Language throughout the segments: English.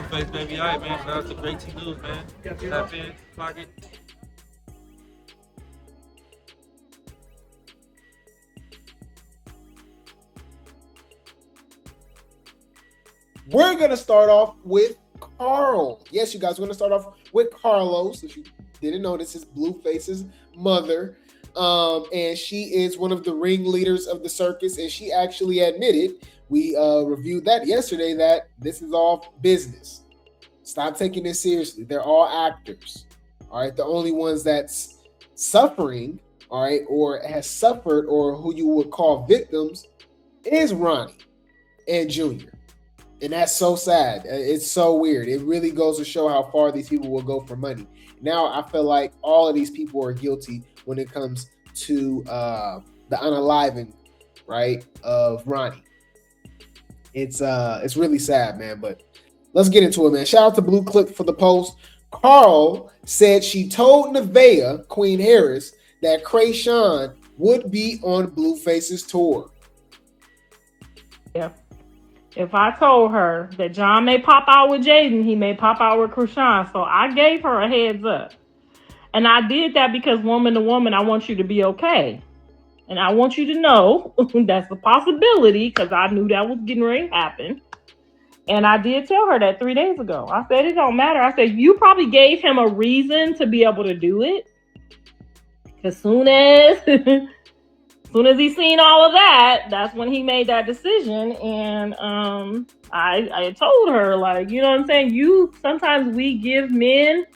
Blueface, baby. All right, man. Shout out to Grape Tea News, man. Tap in, clock it. We're going to start off with Carl. Yes, you guys, we're going to start off with Carlos. If you didn't know, this is Blueface's mother. And she is one of the ringleaders of the circus. And she actually admitted, we reviewed that yesterday, that this is all business. Stop taking this seriously. They're all actors. All right. The only ones that's suffering, all right, or has suffered, or who you would call victims, is Ronnie and Junior. And that's so sad. It's so weird. It really goes to show how far these people will go for money. Now I feel like all of these people are guilty when it comes to the unaliving, right, of Ronnie. It's really sad, man. But let's get into it, man. Shout out to Blue Clip for the post. Carl said she told Nevaeh, Queen Harris, that Chrisean would be on Blueface's tour. Yeah. If I told her that John may pop out with Jaidyn, he may pop out with Chrisean. So I gave her a heads up. And I did that because woman to woman, I want you to be okay. And I want you to know that's a possibility because I knew that was getting ready to happen. And I did tell her that 3 days ago. I said, it don't matter. I said, you probably gave him a reason to be able to do it. As soon as he seen all of that, that's when he made that decision. And I told her, like, you know what I'm saying? Sometimes we give men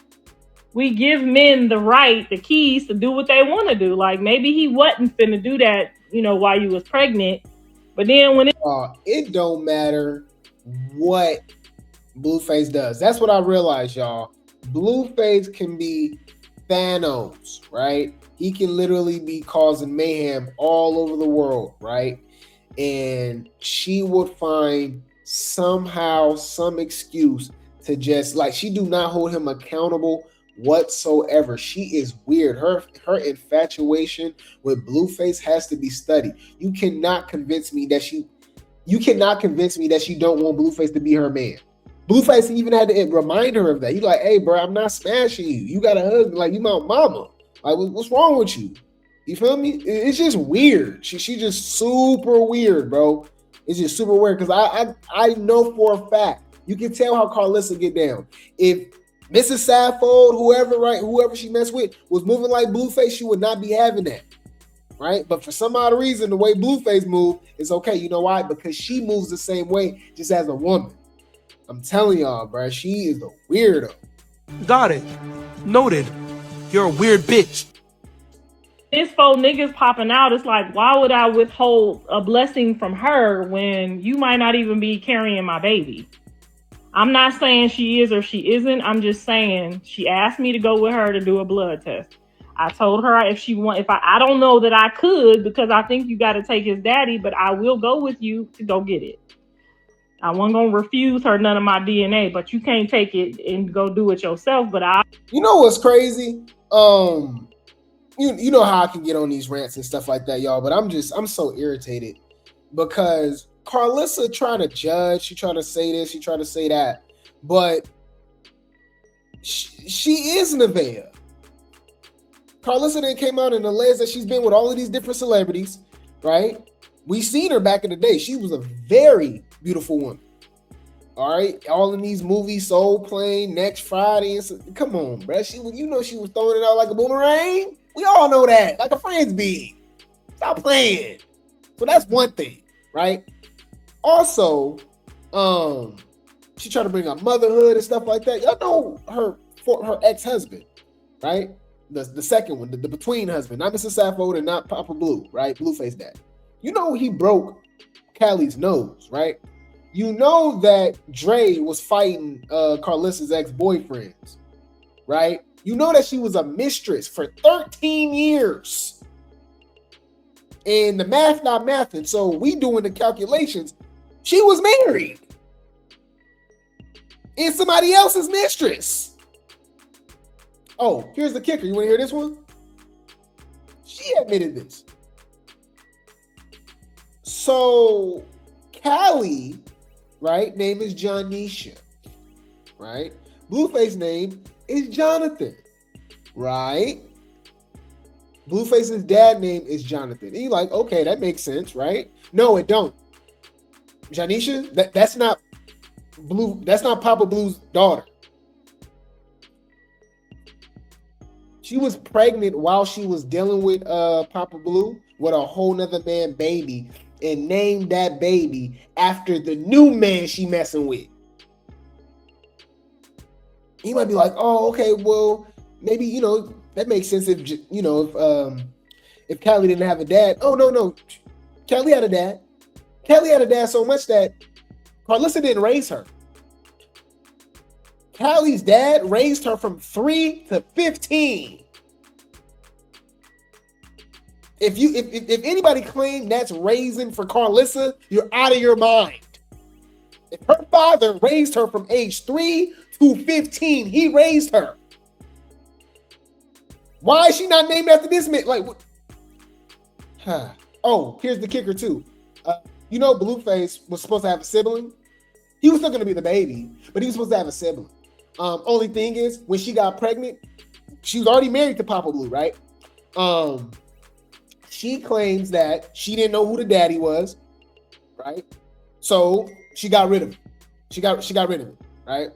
the right, the keys to do what they want to do. Like, maybe he wasn't finna do that, while you was pregnant. But then when it don't matter what Blueface does. That's what I realized, y'all. Blueface can be Thanos, right? He can literally be causing mayhem all over the world, right? And she would find somehow some excuse to just, like, she do not hold him accountable whatsoever. She is weird. Her infatuation with Blueface has to be studied. You cannot convince me that she don't want Blueface to be her man. Blueface even had to remind her of that. He's like, hey, bro, I'm not smashing you. You got a husband. Like, you my mama. Like, what's wrong with you? You feel me? It's just weird. She just super weird, bro. It's just super weird because I know for a fact, you can tell how Carlissa get down. If Mrs. Saffold, whoever she messed with, was moving like Blueface, she would not be having that, right? But for some odd reason, the way Blueface moved, it's okay. You know why? Because she moves the same way, just as a woman. I'm telling y'all, bro, she is a weirdo. Got it. Noted. You're a weird bitch. This four niggas popping out, it's like, why would I withhold a blessing from her when you might not even be carrying my baby? I'm not saying she is or she isn't. I'm just saying she asked me to go with her to do a blood test. I told her I don't know that I could because I think you got to take his daddy, but I will go with you to go get it. I wasn't going to refuse her none of my DNA, but you can't take it and go do it yourself. You know what's crazy? You know how I can get on these rants and stuff like that, y'all, but I'm so irritated because Carlissa trying to judge, she trying to say this, she trying to say that, but she is Nevaeh. Carlissa then came out and alleged that she's been with all of these different celebrities, right? We seen her back in the day. She was a very beautiful woman. All right, all in these movies, Soul Plane, Next Friday, and come on, bro. She was throwing it out like a boomerang. We all know that, like a frisbee. Stop playing. So that's one thing, right? Also, she tried to bring up motherhood and stuff like that. Y'all know her ex-husband, right? The second one, the between husband, not Mrs. Saffold and not Papa Blue, right? Blueface dad. You know he broke Callie's nose, right? You know that Dre was fighting Carlissa's ex-boyfriends, right? You know that she was a mistress for 13 years. And the math not mathing, so we doing the calculations. She was married. And somebody else's mistress. Oh, here's the kicker. You want to hear this one? She admitted this. So, Callie, right, name is Johnisha. right? Blueface's name is Jonathan, right? Blueface's dad name is Jonathan. And you're like, okay, that makes sense, right? No, it don't. Janisha, that's not Papa Blue's daughter. She was pregnant while she was dealing with Papa Blue with a whole nother man baby and named that baby after the new man she messing with. He might be like, oh, okay, well, maybe, that makes sense if Callie didn't have a dad. Oh, no. Callie had a dad. Callie had a dad so much that Carlissa didn't raise her. Callie's dad raised her from 3 to 15. If anybody claimed that's raising for Carlissa, you're out of your mind. If her father raised her from age 3 to 15, he raised her. Why is she not named after this man? Like, what? Oh, here's the kicker too. Blueface was supposed to have a sibling. He was still going to be the baby, but he was supposed to have a sibling. Only thing is, when she got pregnant, she was already married to Papa Blue, right? She claims that she didn't know who the daddy was, right? So she got rid of him. She got rid of him, right?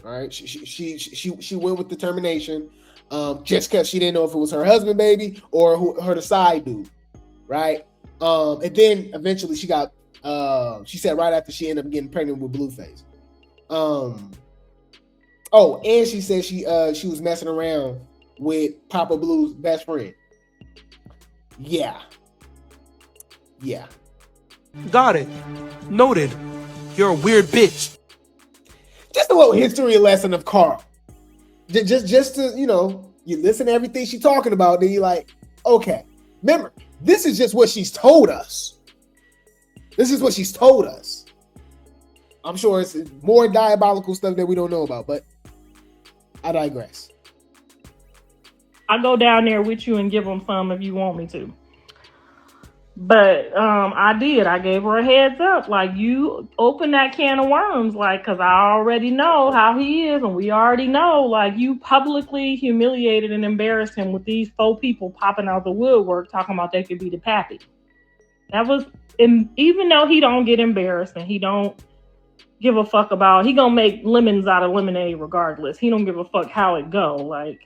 All right. She went with the termination, just because she didn't know if it was her husband, baby, or the side dude, right? And then eventually she got. She said right after she ended up getting pregnant with Blueface. Oh, and she said she was messing around with Papa Blue's best friend. Yeah. Got it. Noted. You're a weird bitch. Just a little history lesson of Carl. Just to, you listen to everything she's talking about, then you're like, okay, remember, this is just what she's told us. This is what she's told us. I'm sure it's more diabolical stuff that we don't know about, but I digress. I'll go down there with you and give them some if you want me to. But I did. I gave her a heads up. Like, you open that can of worms, like, because I already know how he is, and we already know, like, you publicly humiliated and embarrassed him with these 4 people popping out the woodwork talking about they could be the pappy. That was, even though he don't get embarrassed and he don't give a fuck about, he gonna make lemons out of lemonade regardless. He don't give a fuck how it go. Like,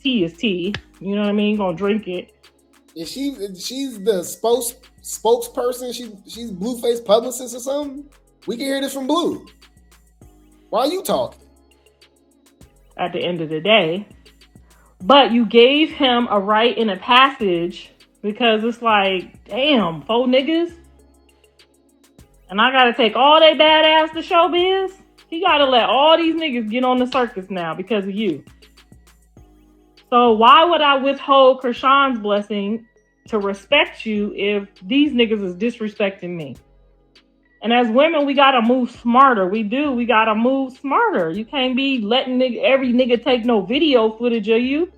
tea is tea. You know what I mean? Gonna drink it. Is she's the spokesperson? She's Blueface publicist or something? We can hear this from Blue. Why are you talking? At the end of the day. But you gave him a right in a passage because it's like, damn, 4 niggas. And I gotta take all they badass to showbiz. He gotta let all these niggas get on the circus now because of you. So why would I withhold Chrisean's blessing to respect you if these niggas is disrespecting me? And as women, we gotta move smarter. We gotta move smarter. You can't be letting every nigga take no video footage of you.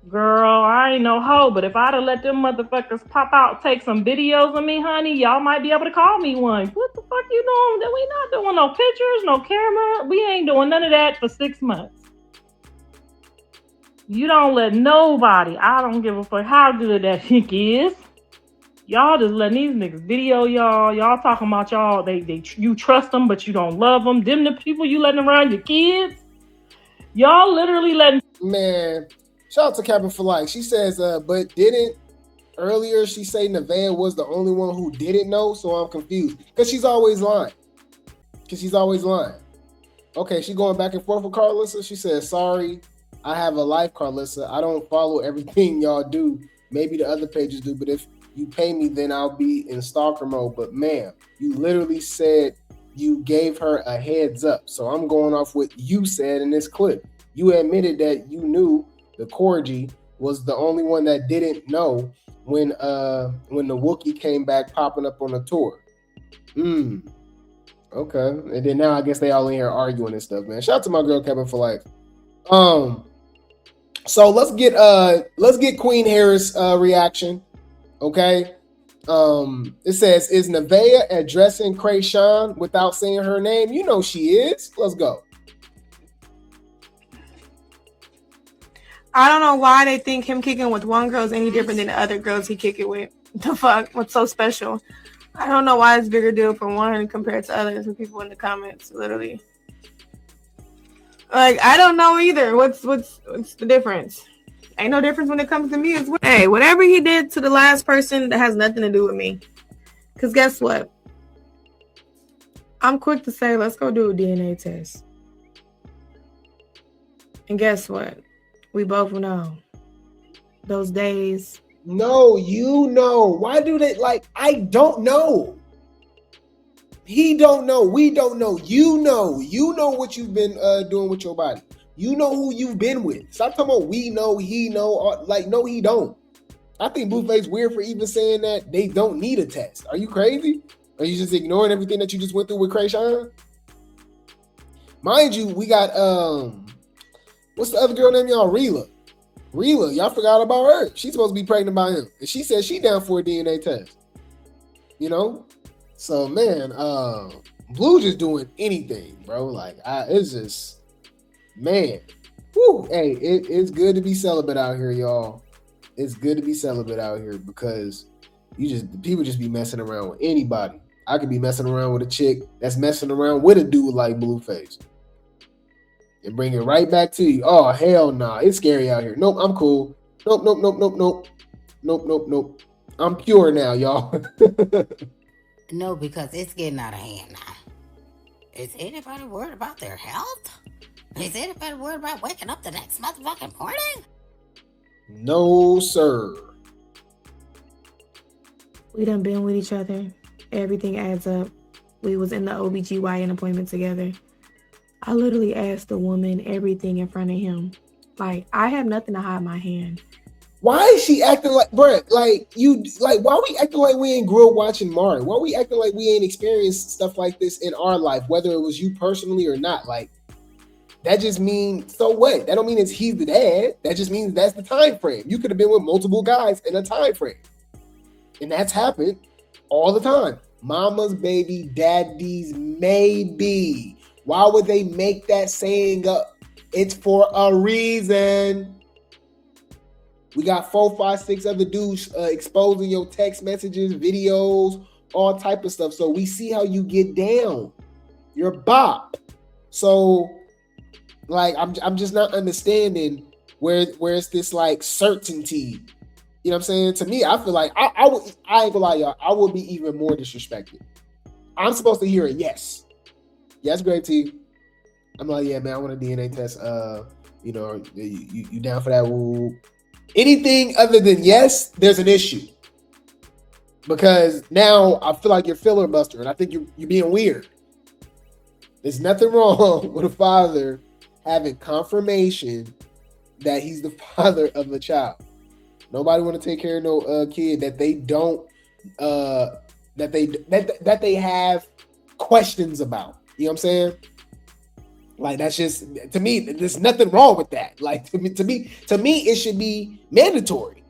Girl, I ain't no hoe, but if I'd have let them motherfuckers pop out, take some videos of me, honey, y'all might be able to call me one. What the fuck you doing? We not doing no pictures, no camera. We ain't doing none of that for 6 months. You don't let nobody, I don't give a fuck how good that chick is. Y'all just letting these niggas video y'all. Y'all talking about y'all, you trust them, but you don't love them. Them the people you letting around your kids. Y'all literally letting... Man, shout out to Captain for Life. She says, but didn't earlier she say Nevaeh was the only one who didn't know? So I'm confused. Because she's always lying. Okay, she going back and forth with Carlissa. She says, sorry, I have a life, Carlissa. I don't follow everything y'all do. Maybe the other pages do, but if you pay me, then I'll be in stalker mode. But ma'am, you literally said you gave her a heads up. So I'm going off what you said in this clip. You admitted that you knew the Corgi was the only one that didn't know when the Wookiee came back popping up on the tour. Okay. And then now I guess they all in here arguing and stuff, man. Shout out to my girl Kevin for life. So let's get Queen Harris reaction. Okay. It says, is Nevaeh addressing Chrisean without saying her name? You know she is. Let's go. I don't know why they think him kicking with one girl is any different than the other girls he kick it with. The fuck? What's so special? I don't know why it's a bigger deal for one compared to others and people in the comments, literally. Like, I don't know either. What's the difference? Ain't no difference when it comes to me as well. Hey, whatever he did to the last person, that has nothing to do with me. Because guess what? I'm quick to say, let's go do a DNA test. And guess what? We both know. Those days. No, you know. Why do they, like, I don't know. He don't know. We don't know. You know. You know what you've been doing with your body. You know who you've been with. Stop talking about we know, he know. Like, no, he don't. I think Blueface weird for even saying that they don't need a test. Are you crazy? Are you just ignoring everything that you just went through with Chrisean? Mind you, we got what's the other girl name, y'all? Rila. Y'all forgot about her. She's supposed to be pregnant by him. And she said she down for a DNA test. You know? So man, Blue just doing anything, bro. Like it's just, man. Whew. Hey, it's good to be celibate out here, y'all. It's good to be celibate out here because people just be messing around with anybody. I could be messing around with a chick that's messing around with a dude like Blueface. And bring it right back to you. Oh, hell nah. It's scary out here. Nope, I'm cool. Nope. I'm pure now, y'all. No, because it's getting out of hand now. Is anybody worried about their health? Is anybody worried about waking up the next motherfucking morning? No, sir. We done been with each other. Everything adds up. We was in the OBGYN appointment together. I literally asked the woman everything in front of him. Like, I have nothing to hide my hand. Why is she acting like, bruh, why we acting like we ain't grew up watching Mari? Why we acting like we ain't experienced stuff like this in our life, whether it was you personally or not? Like, that just means, so what? That don't mean he's the dad. That just means that's the time frame. You could have been with multiple guys in a time frame. And that's happened all the time. Mama's baby, daddy's maybe. Why would they make that saying up? It's for a reason. We got 4, 5, 6 other dudes exposing your text messages, videos, all type of stuff. So we see how you get down. You're bop. So, like, I'm just not understanding where it's this like certainty. You know what I'm saying? To me, I feel like I ain't gonna lie, y'all. I would be even more disrespected. I'm supposed to hear a yes. Yes, Grape Tea. I'm like, yeah, man, I want a DNA test. You know, you down for that? Woo. Anything other than yes, there's an issue. Because now I feel like you're filler buster, and I think you're being weird. There's nothing wrong with a father having confirmation that he's the father of a child. Nobody want to take care of no kid that they don't that they have questions about. You know what I'm saying? Like, that's just, to me, there's nothing wrong with that. Like, to me, it should be mandatory.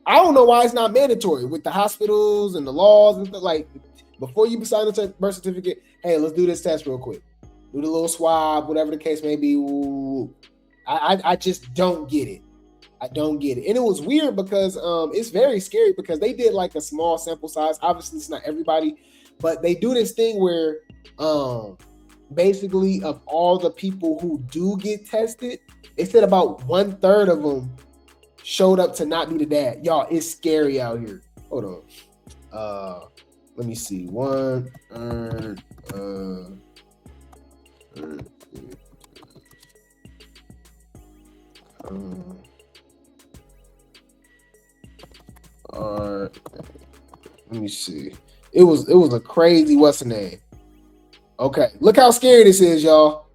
I don't know why it's not mandatory with the hospitals and the laws and stuff. Like, before you sign the birth certificate, hey, let's do this test real quick. Do the little swab, whatever the case may be. Ooh. I just don't get it. I don't get it. And it was weird because it's very scary because they did like a small sample size. Obviously, it's not everybody, but they do this thing where basically of all the people who do get tested, they said about 1/3 of them showed up to not be the dad. Y'all, it's scary out here. Hold on. Let me see. Let me see. It was a crazy, what's the name? Okay, look how scary this is, y'all.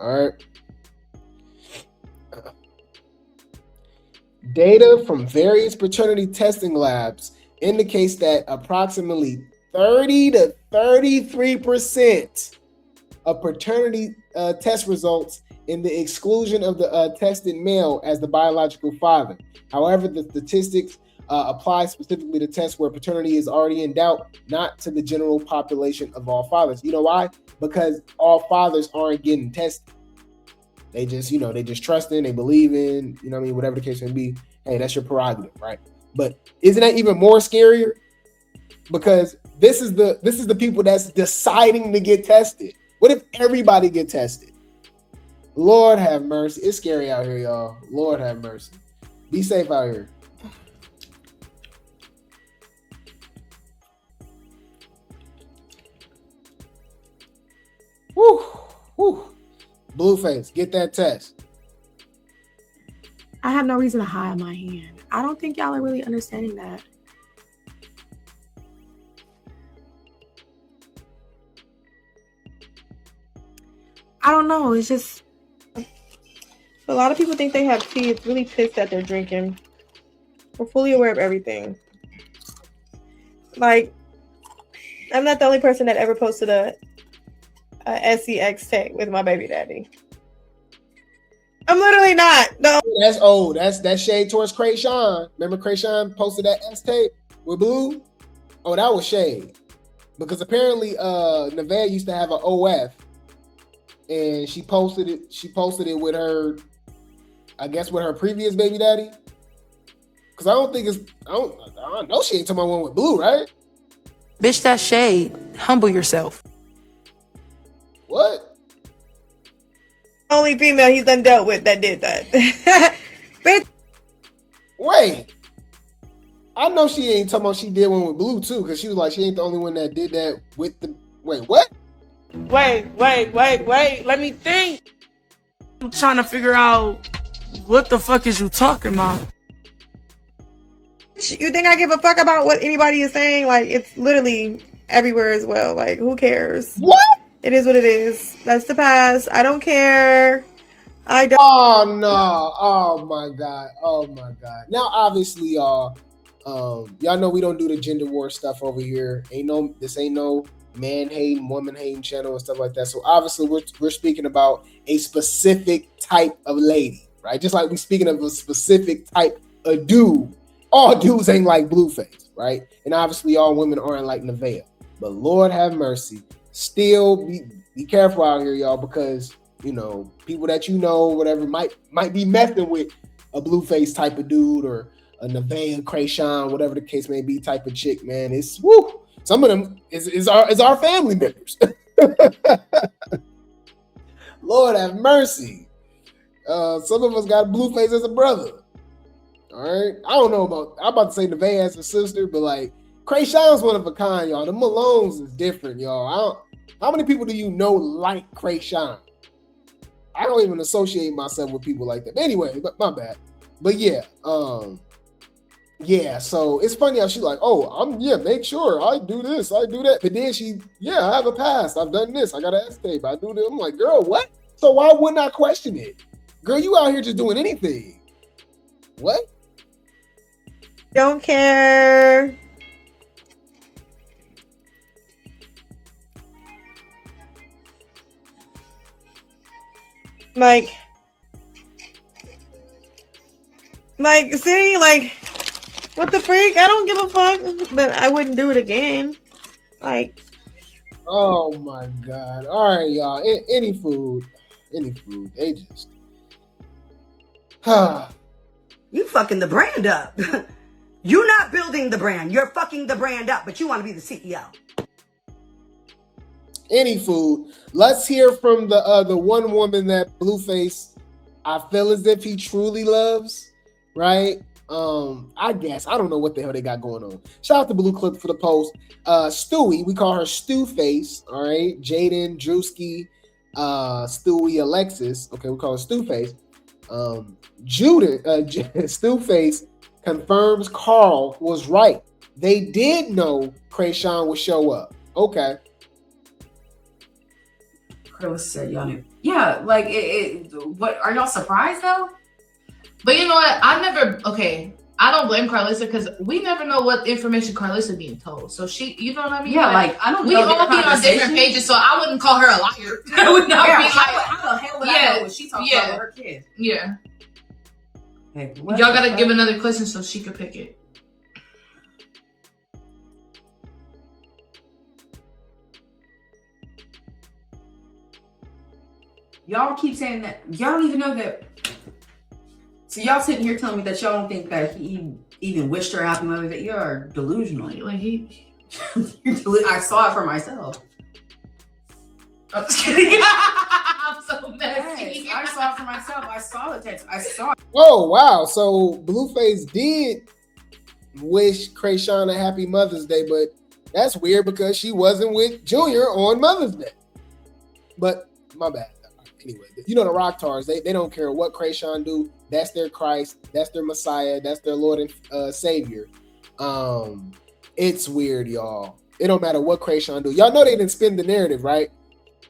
All right. Data from various paternity testing labs indicates that approximately 30 to 33% of paternity test results in the exclusion of the tested male as the biological father. However, the statistics apply specifically to tests where paternity is already in doubt, not to the general population of all fathers. You know why? Because all fathers aren't getting tested. They just, they just trust in, they believe in, whatever the case may be. Hey, that's your prerogative, right? But isn't that even more scarier? Because this is the people that's deciding to get tested. What if everybody get tested? Lord have mercy. It's scary out here, y'all. Lord have mercy. Be safe out here. Woo, woo. Blueface, get that test. I have no reason to hide my hand. I don't think y'all are really understanding that. I don't know. It's just a lot of people think they have tea. It's really piss that they're drinking. We're fully aware of everything. Like, I'm not the only person that ever posted a SEX tape with my baby daddy. I'm literally not. No. That's old. That's shade towards Chrisean. Remember Chrisean posted that S tape with Blue? Oh, that was shade. Because apparently Nevaeh used to have an OF. And she posted it with her, I guess with her previous baby daddy. Cause I don't know she ain't talking about one with Blue, right? Bitch, that's shade. Humble yourself. What? Only female he's done dealt with that did that. Bitch. Wait. I know she ain't talking about she did one with Blue too, because she was like, she ain't the only one that did that with the. Wait, what? Wait. Let me think. I'm trying to figure out what the fuck is you talking about? You think I give a fuck about what anybody is saying? Like, it's literally everywhere as well. Like, who cares? What? It is what it is. That's the past. I don't care. I don't. Oh no! Oh my god! Oh my god! Now, obviously, y'all know we don't do the gender war stuff over here. This ain't no man hating, woman hating channel and stuff like that. So obviously, we're speaking about a specific type of lady, right? Just like we're speaking of a specific type of dude. All dudes ain't like Blueface, right? And obviously, all women aren't like Nevaeh. But Lord have mercy. Still be careful out here, y'all, because people that whatever might be messing with a Blueface type of dude or a Nevaeh, Chrisean, whatever the case may be, type of chick, man. It's woo. Some of them is our family members. Lord have mercy. Some of us got Blueface as a brother. All right. I'm about to say Nevaeh as a sister, but like Chrisean's one of a kind, y'all. The Malones is different, y'all. How many people do you know like Chrisean? I don't even associate myself with people like that. Anyway, but my bad. But yeah, so it's funny how she's like, make sure I do this, I do that. But then I have a past. I've done this. I got an S tape. I do this. I'm like, girl, what? So why wouldn't I question it? Girl, you out here just doing anything. What? Don't care. Like, see, like, what the freak? I don't give a fuck, but I wouldn't do it again. Like, oh my god! All right, y'all. Any food, they just. You fucking the brand up. You're not building the brand. You're fucking the brand up, but you want to be the CEO. Any food. Let's hear from the one woman that Blueface, I feel as if he truly loves, right? I guess. I don't know what the hell they got going on. Shout out to Blue Clip for the post. Stewie, we call her Stewface, all right? Jaidyn, Drewski, Stewie, Alexis. Okay, we call her Stewface. Stewface confirms Carl was right. They did know Chrisean would show up. Okay. Carlos said y'all knew. Yeah, like what are y'all surprised though? But you know what? I don't blame Carlissa because we never know what information Carlissa being told. So she, you know what I mean? Yeah, like I don't know. We all be on different pages, so I wouldn't call her a liar. I would not be like, how the hell would I know what she talking about with her kids? Yeah. Hey, Y'all gotta give another question so she could pick it. Y'all keep saying that. Y'all don't even know that. So y'all sitting here telling me that y'all don't think that he even wished her a happy Mother's Day. You're delusional. Like I saw it for myself. I'm just kidding. I'm so messy. Yes, I saw it for myself. I saw the text. I saw it. Oh wow! So Blueface did wish Chrisean a happy Mother's Day, but that's weird because she wasn't with Junior on Mother's Day. But my bad. Anyway, you know the Rocktars, they don't care what Chrisean do. That's their Christ. That's their Messiah. That's their Lord and Savior. It's weird, y'all. It don't matter what Chrisean do. Y'all know they didn't spin the narrative, right?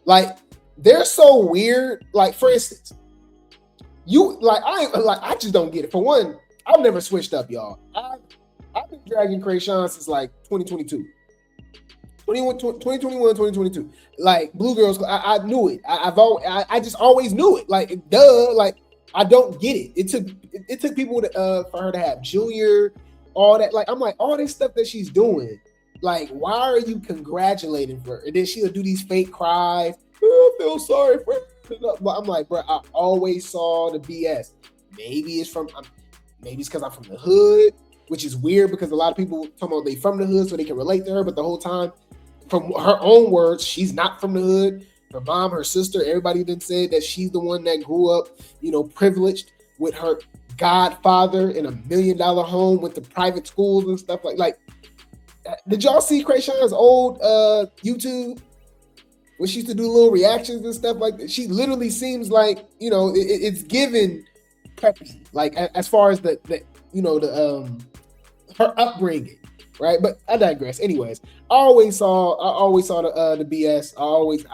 Like they're so weird. Like for instance, I just don't get it. For one, I've never switched up, y'all. I've been dragging Chrisean since like 2022. 2021, 2022. Like Blue Girls, I knew it. I just always knew it. Like duh. Like I don't get it. It took people for her to have Junior, all that. Like I'm like all this stuff that she's doing. Like why are you congratulating her? And then she'll do these fake cries. Oh, I feel sorry for her. But I'm like, bro, I always saw the BS. Maybe it's because I'm from the hood, which is weird because a lot of people talking about they from the hood so they can relate to her, but the whole time, from her own words, she's not from the hood. Her mom, her sister, everybody then said that she's the one that grew up, privileged with her godfather in $1 million home, went to private schools and stuff like. Did y'all see Chrisean's old YouTube? When she used to do little reactions and stuff like that, she literally seems like, it's given preppy, like as far as the her upbringing, right? But I digress. Anyways, I always saw the BS. I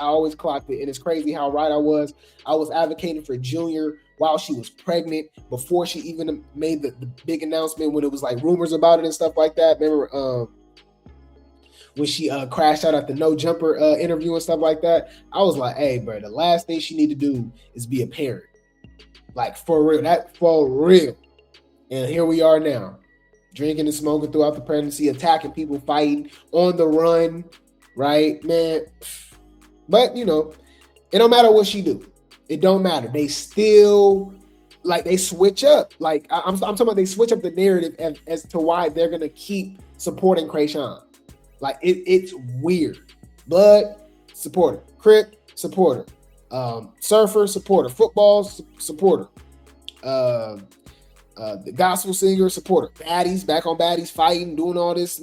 always clocked it, and it's crazy how right I was. I was advocating for Junior while she was pregnant, before she even made the big announcement when it was like rumors about it and stuff like that. Remember when she crashed out at the No Jumper interview and stuff like that? I was like, hey, bro, the last thing she need to do is be a parent. Like, for real. And here we are now, drinking and smoking throughout the pregnancy, attacking people, fighting, on the run, right, man? But, it don't matter what she do. It don't matter. They still, they switch up. Like, I'm talking about they switch up the narrative as to why they're going to keep supporting Chrisean. Like, it's weird. Blood, supporter. Crip, supporter. Surfer, supporter. Football, supporter. The gospel singer, supporter. Baddies, back on baddies, fighting, doing all this,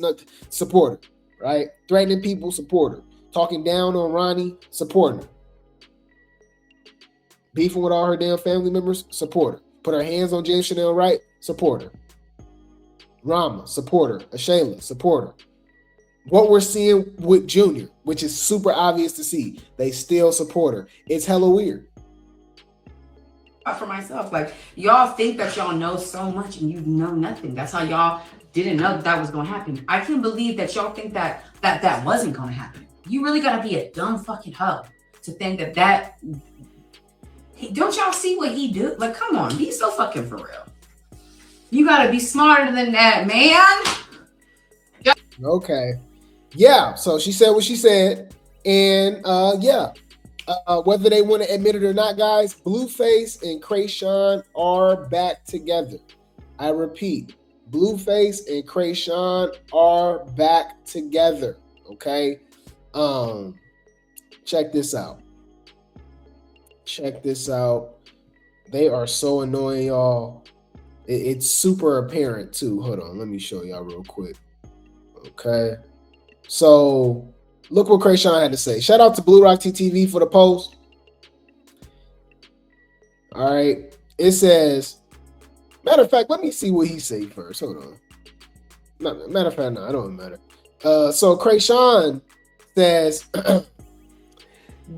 supporter. Right? Threatening people, supporter. Talking down on Ronnie, supporter. Beefing with all her damn family members, supporter. Put her hands on James Chanel Wright, supporter. Rama, supporter. Ashayla, supporter. What we're seeing with Junior, which is super obvious to see, they still support her. It's hella weird. For myself, like, y'all think that y'all know so much and you know nothing. That's how y'all didn't know that was going to happen. I can't believe that y'all think that wasn't going to happen. You really got to be a dumb fucking hoe to think that don't y'all see what he do? Like, come on, be so fucking for real. You got to be smarter than that, man. Okay. Yeah, so she said what she said, and whether they want to admit it or not, guys, Blueface and Chrisean are back together. I repeat, Blueface and Chrisean are back together. Okay, check this out. They are so annoying, y'all. It's super apparent too. Hold on, let me show y'all real quick. Okay. So look what Chrisean had to say. Shout out to Blue Rock TTV for the post. All right. It says, matter of fact, let me see what he said first. Hold on. Matter of fact, no, it don't matter. So Chrisean says,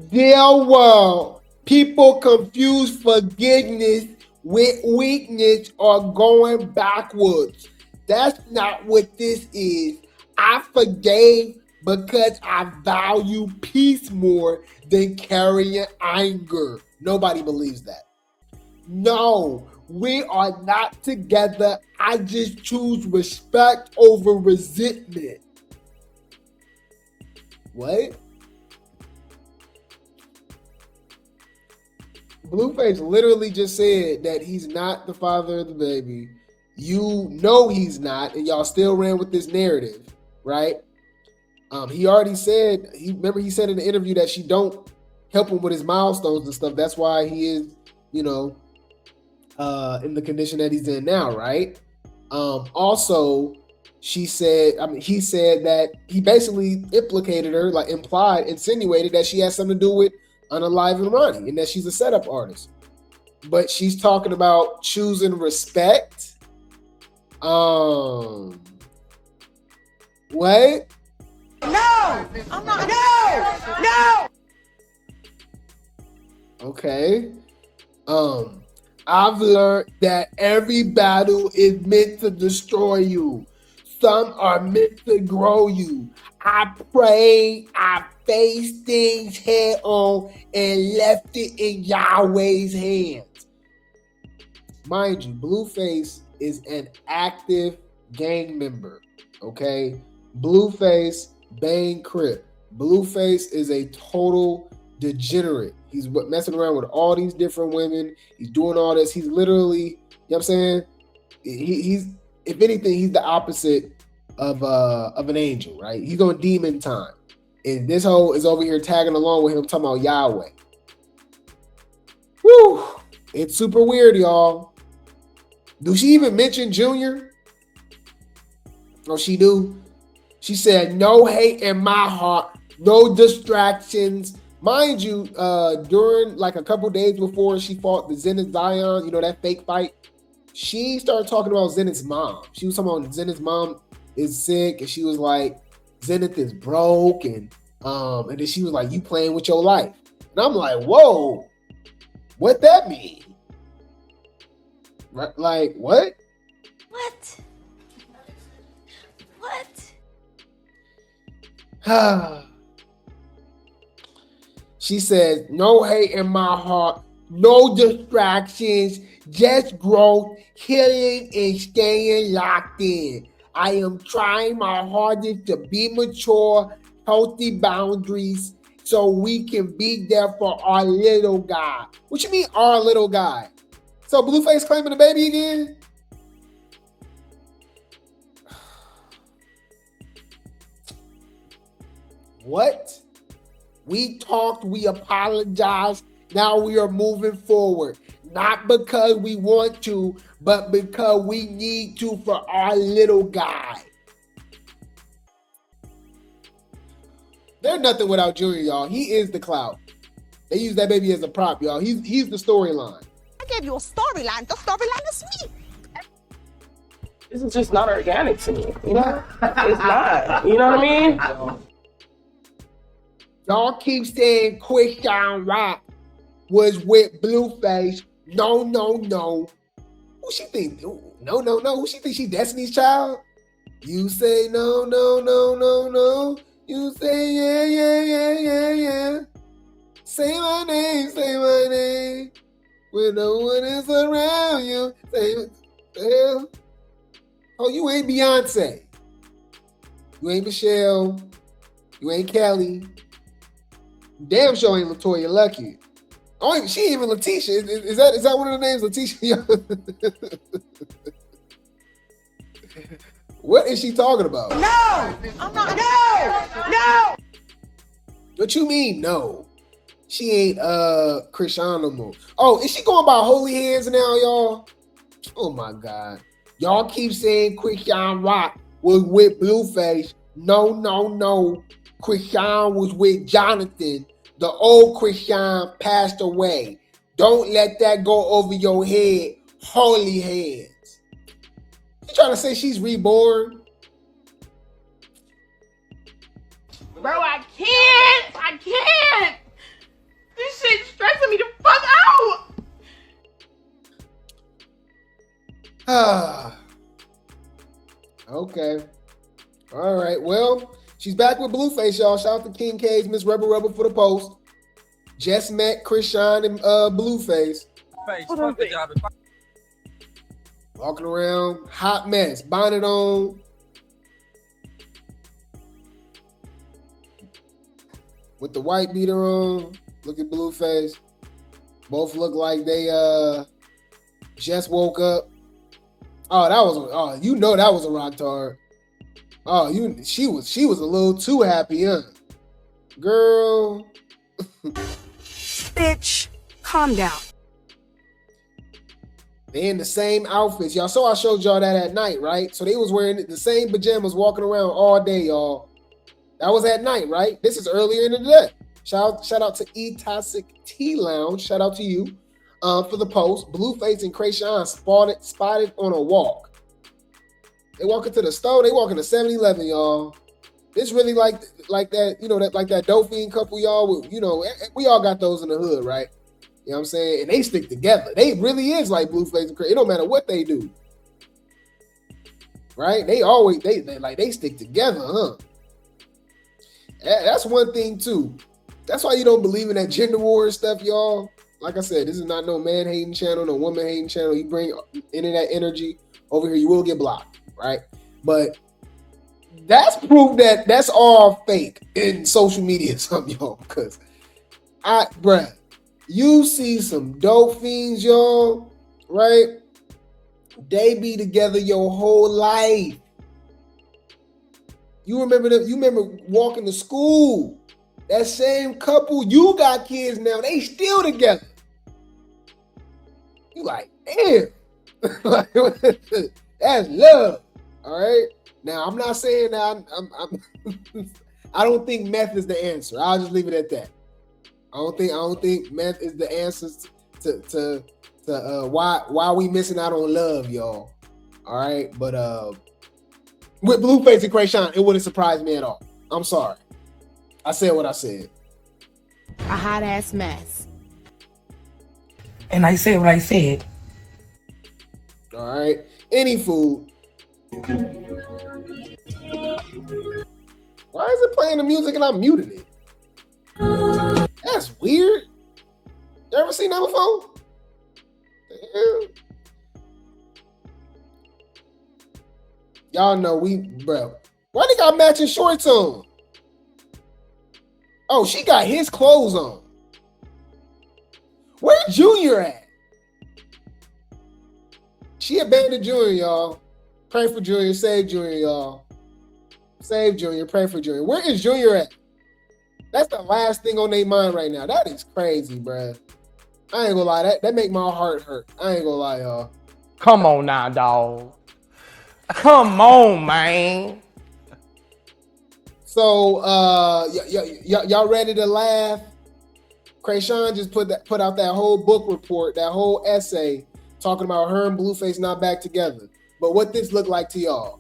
dear world, people confuse forgiveness with weakness or going backwards. That's not what this is. I forgave because I value peace more than carrying anger. Nobody believes that. No, we are not together. I just choose respect over resentment. What? Blueface literally just said that he's not the father of the baby. You know he's not, and y'all still ran with this narrative, right? He already said, he said in the interview that she don't help him with his milestones and stuff. That's why he is, in the condition that he's in now, right? Also, he said that he basically implicated her, like insinuated that she has something to do with unaliving Ronnie and that she's a setup artist. But she's talking about choosing respect. What? No! I'm not. No! Okay. I've learned that every battle is meant to destroy you. Some are meant to grow you. I prayed, I faced things head on and left it in Yahweh's hands. Mind you, Blueface is an active gang member. Okay? Blueface, Bang Crip. Blueface is a total degenerate. He's messing around with all these different women. He's doing all this. He's literally, you know what I'm saying? He's if anything, he's the opposite of an angel, right? He's on demon time. And this hoe is over here tagging along with him talking about Yahweh. Woo! It's super weird, y'all. Do she even mention Junior? Oh, she do? She said, no hate in my heart, no distractions. Mind you, during like a couple days before she fought the Zenith Zion, that fake fight, she started talking about Zenith's mom. She was talking about Zenith's mom is sick, and she was like, Zenith is broke, and then she was like, you playing with your life. And I'm like, whoa, what that mean? Right, like, what? What? She says, no hate in my heart, no distractions, just growth, healing, and staying locked in. I am trying my hardest to be mature, healthy boundaries, so we can be there for our little guy. What you mean, our little guy? So Blueface claiming the baby again? What? We talked, we apologized. Now we are moving forward. Not because we want to, but because we need to for our little guy. They're nothing without Junior, y'all. He is the clout. They use that baby as a prop, y'all. He's the storyline. I gave you a storyline. The storyline is me. This is just not organic to me. It's not. You know what I mean? Y'all keep saying Chrisean Wack was with Blueface. No. Who she think? No. Who she think she Destiny's Child? You say no. You say yeah. Say my name. When no one is around you. Say, well, oh, you ain't Beyonce. You ain't Michelle. You ain't Kelly. Damn sure ain't LaToya Lucky. Oh, she ain't even Letitia. Is that one of the names, Letitia? What is she talking about? No! I'm not. No! What you mean, no? She ain't Chrisean no more. Oh, is she going by Holy Hands now, y'all? Oh my God. Y'all keep saying Chrisean Wack was with Blueface. No. Chrisean was with Jonathan. The old Chrisean passed away. Don't let that go over your head. Holy Hands. You trying to say she's reborn? Bro, I can't. This shit's stressing me the fuck out. Okay. All right. Well, she's back with Blueface, y'all. Shout out to King K's, Miss Rebel for the post. Just met Chrisean and Blueface. Walking around, hot mess, bonnet on. With the white beater on. Look at Blueface. Both look like they just woke up. Oh, that was you know that was a rock tard. Oh, she was a little too happy, huh? Girl. Bitch, calm down. They in the same outfits, y'all. So I showed y'all that at night, right? So they was wearing the same pajamas, walking around all day, y'all. That was at night, right? This is earlier in the day. Shout out to E-Toxic Tea Lounge. Shout out to you for the post. Blueface and Chrisean spotted on a walk. They walking to the store. They walking to 7-Eleven, y'all. This really like that, you know, that dope fiend couple, y'all. You know, we all got those in the hood, right? You know what I'm saying? And they stick together. They really is like Blueface and Chrisean. It don't matter what they do, right? They stick together, huh? That's one thing too. That's why you don't believe in that gender war and stuff, y'all. Like I said, this is not no man hating channel, no woman hating channel. You bring internet energy over here, you will get blocked, right? But that's proof that that's all fake in social media, some y'all. Because bruh, you see some dope fiends, y'all, right? They be together your whole life. You remember walking to school. That same couple, you got kids now, they still together. You like, damn. That's love. All right. Now I'm not saying that I don't think meth is the answer. I'll just leave it at that. I don't think meth is the answer to why we missing out on love, y'all. All right. But with Blueface and Chrisean, it wouldn't surprise me at all. I'm sorry. I said what I said. A hot ass mess. And I said what I said. All right. Any food. Why is it playing the music and I'm muting it? That's weird. You ever seen that before? Damn. Y'all know bro. Why they got matching shorts on? Oh, she got his clothes on. Where Junior at? She abandoned Junior, y'all. Pray for Junior. Save Junior, y'all. Save Junior. Pray for Junior. Where is Junior at? That's the last thing on their mind right now. That is crazy, bruh. I ain't gonna lie. That make my heart hurt. I ain't gonna lie, y'all. Come on now, dog. Come on, man. So, y'all ready to laugh? Chrisean just put out that whole book report, that whole essay talking about her and Blueface not back together. But what this look like to y'all?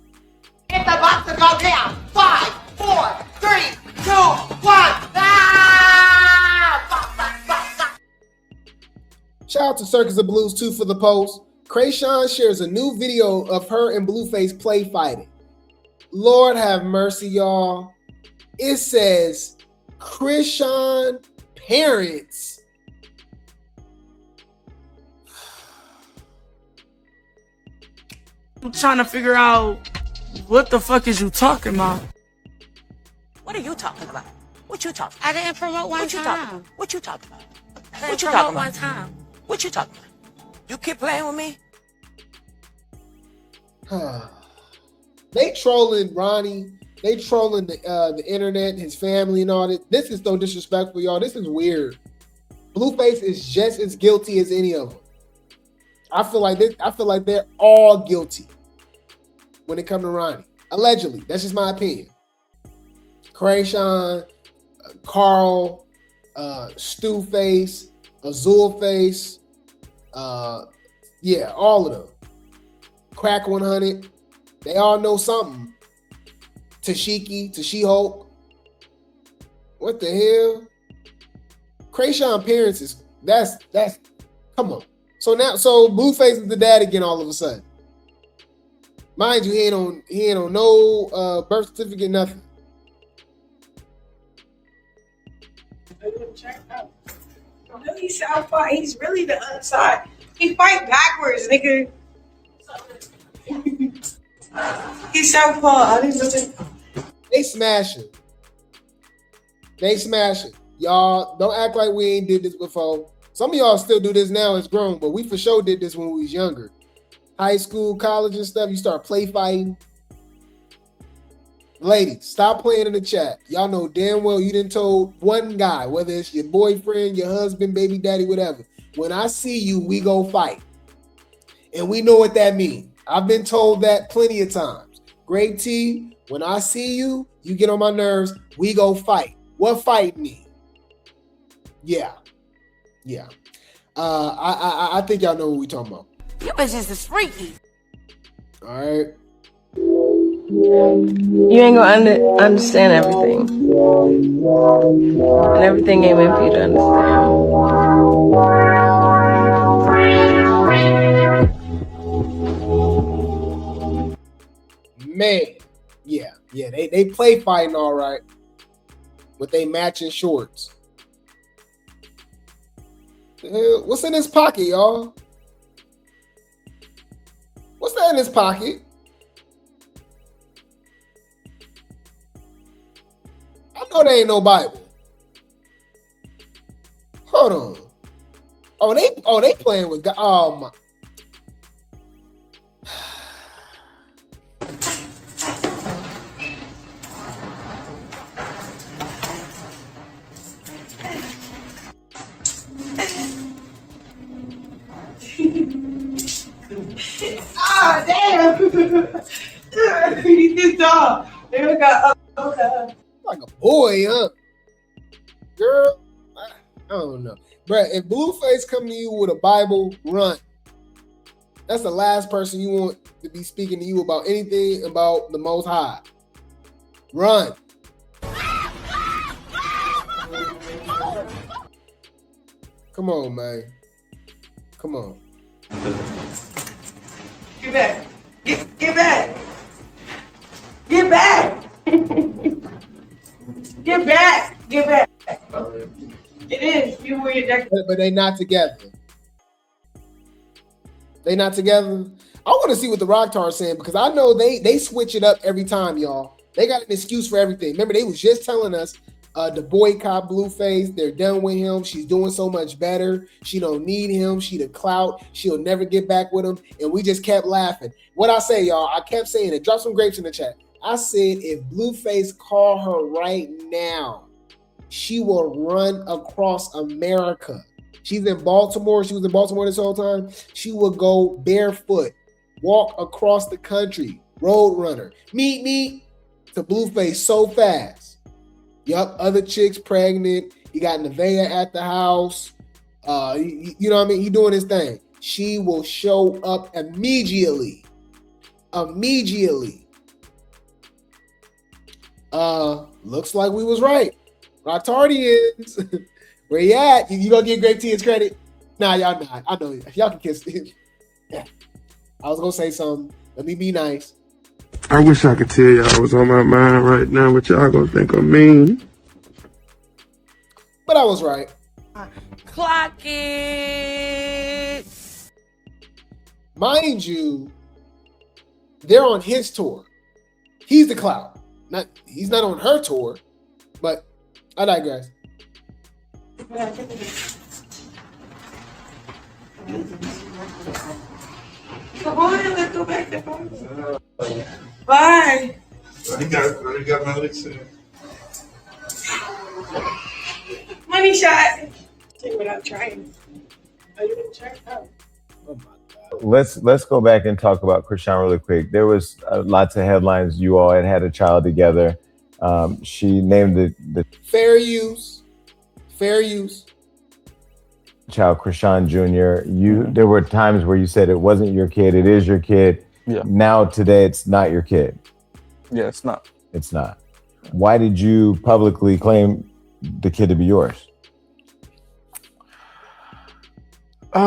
It's about to go down. 5, 4, 3, 2, 1. Shout out to Circus of Blues 2 for the post. Chrisean shares a new video of her and Blueface play fighting. Lord have mercy, y'all. It says Chrisean parents. I'm trying to figure out what the fuck is you talking about? What are you talking about? What you talking I didn't promote one time. What you talking about? What you talking about? One time. What you talking about? You keep playing with me? They trolling Ronnie. They trolling the internet, his family, and all that. This is so disrespectful, y'all. This is weird. Blueface is just as guilty as any of them. I feel like they're all guilty when it comes to Ronnie. Allegedly, that's just my opinion. Chrisean, Carl, Stewface, Azulface, yeah, all of them. Crack 100. They all know something. Tashiki, She-Hulk. What the hell? Chrisean parents is that's come on. So Blueface is the dad again all of a sudden. Mind you, he ain't on no birth certificate, nothing. He's southpaw. He's really the other side. He fight backwards, nigga. He's southpaw. They smashing. Y'all don't act like we ain't did this before. Some of y'all still do this now as grown, but we for sure did this when we was younger. High school, college and stuff, you start play fighting. Ladies, stop playing in the chat. Y'all know damn well you done told one guy, whether it's your boyfriend, your husband, baby daddy, whatever. When I see you, we go fight. And we know what that means. I've been told that plenty of times. Grape Tea, when I see you, you get on my nerves, we go fight. What fight mean? Yeah. I think y'all know what we talking about. You bitches is freaky. All right. You ain't gonna understand everything. And everything ain't meant for you to understand. Man, yeah, they play fighting all right, with they matching shorts. What's in his pocket, y'all? What's that in his pocket? I know there ain't no Bible. Hold on. Oh, they playing with God. Oh my. Ah, damn! He did dog. They would got okay. Like a boy, huh? Girl, I don't know. Bruh, if Blueface come to you with a Bible, run. That's the last person you want to be speaking to you about anything about the Most High. Run. Come on, man. Come on. Get back. Get back. Get back. Get back. Get back. It is. You were your deck. But they not together. They not together. I want to see what the Rocktar saying because I know they switch it up every time, y'all. They got an excuse for everything. Remember, they was just telling us to boycott Blueface. They're done with him. She's doing so much better. She don't need him. She the clout. She'll never get back with him. And we just kept laughing. What I say, y'all, I kept saying it. Drop some grapes in the chat. I said, if Blueface call her right now, she will run across America. She's in Baltimore. She was in Baltimore this whole time. She will go barefoot, walk across the country, road runner. Meet me to Blueface so fast. Yup, other chicks pregnant. He got Nevaeh at the house. You know what I mean? He doing his thing. She will show up immediately. Looks like we was right. Roctardians. Where you at? You gonna give Grape Tea his credit? Nah, y'all not. I know y'all can kiss it. Yeah. I was gonna say something. Let me be nice. I wish I could tell y'all what's on my mind right now, but y'all gonna think I'm mean. But I was right. Clock it. Mind you, they're on his tour. He's the clout. He's not on her tour, but I digress. Come on, let's go back to home. Bye. I got my licks in. Money shot. Without trying. Are you gonna try? Oh my God. Let's go back and talk about Chrisean really quick. There was lots of headlines. You all had a child together. She named the fair use child Chrisean Jr. There were times where you said it wasn't your kid. It is your kid. Yeah. Now today it's not your kid. Yeah, it's not. It's not. Why did you publicly claim the kid to be yours? We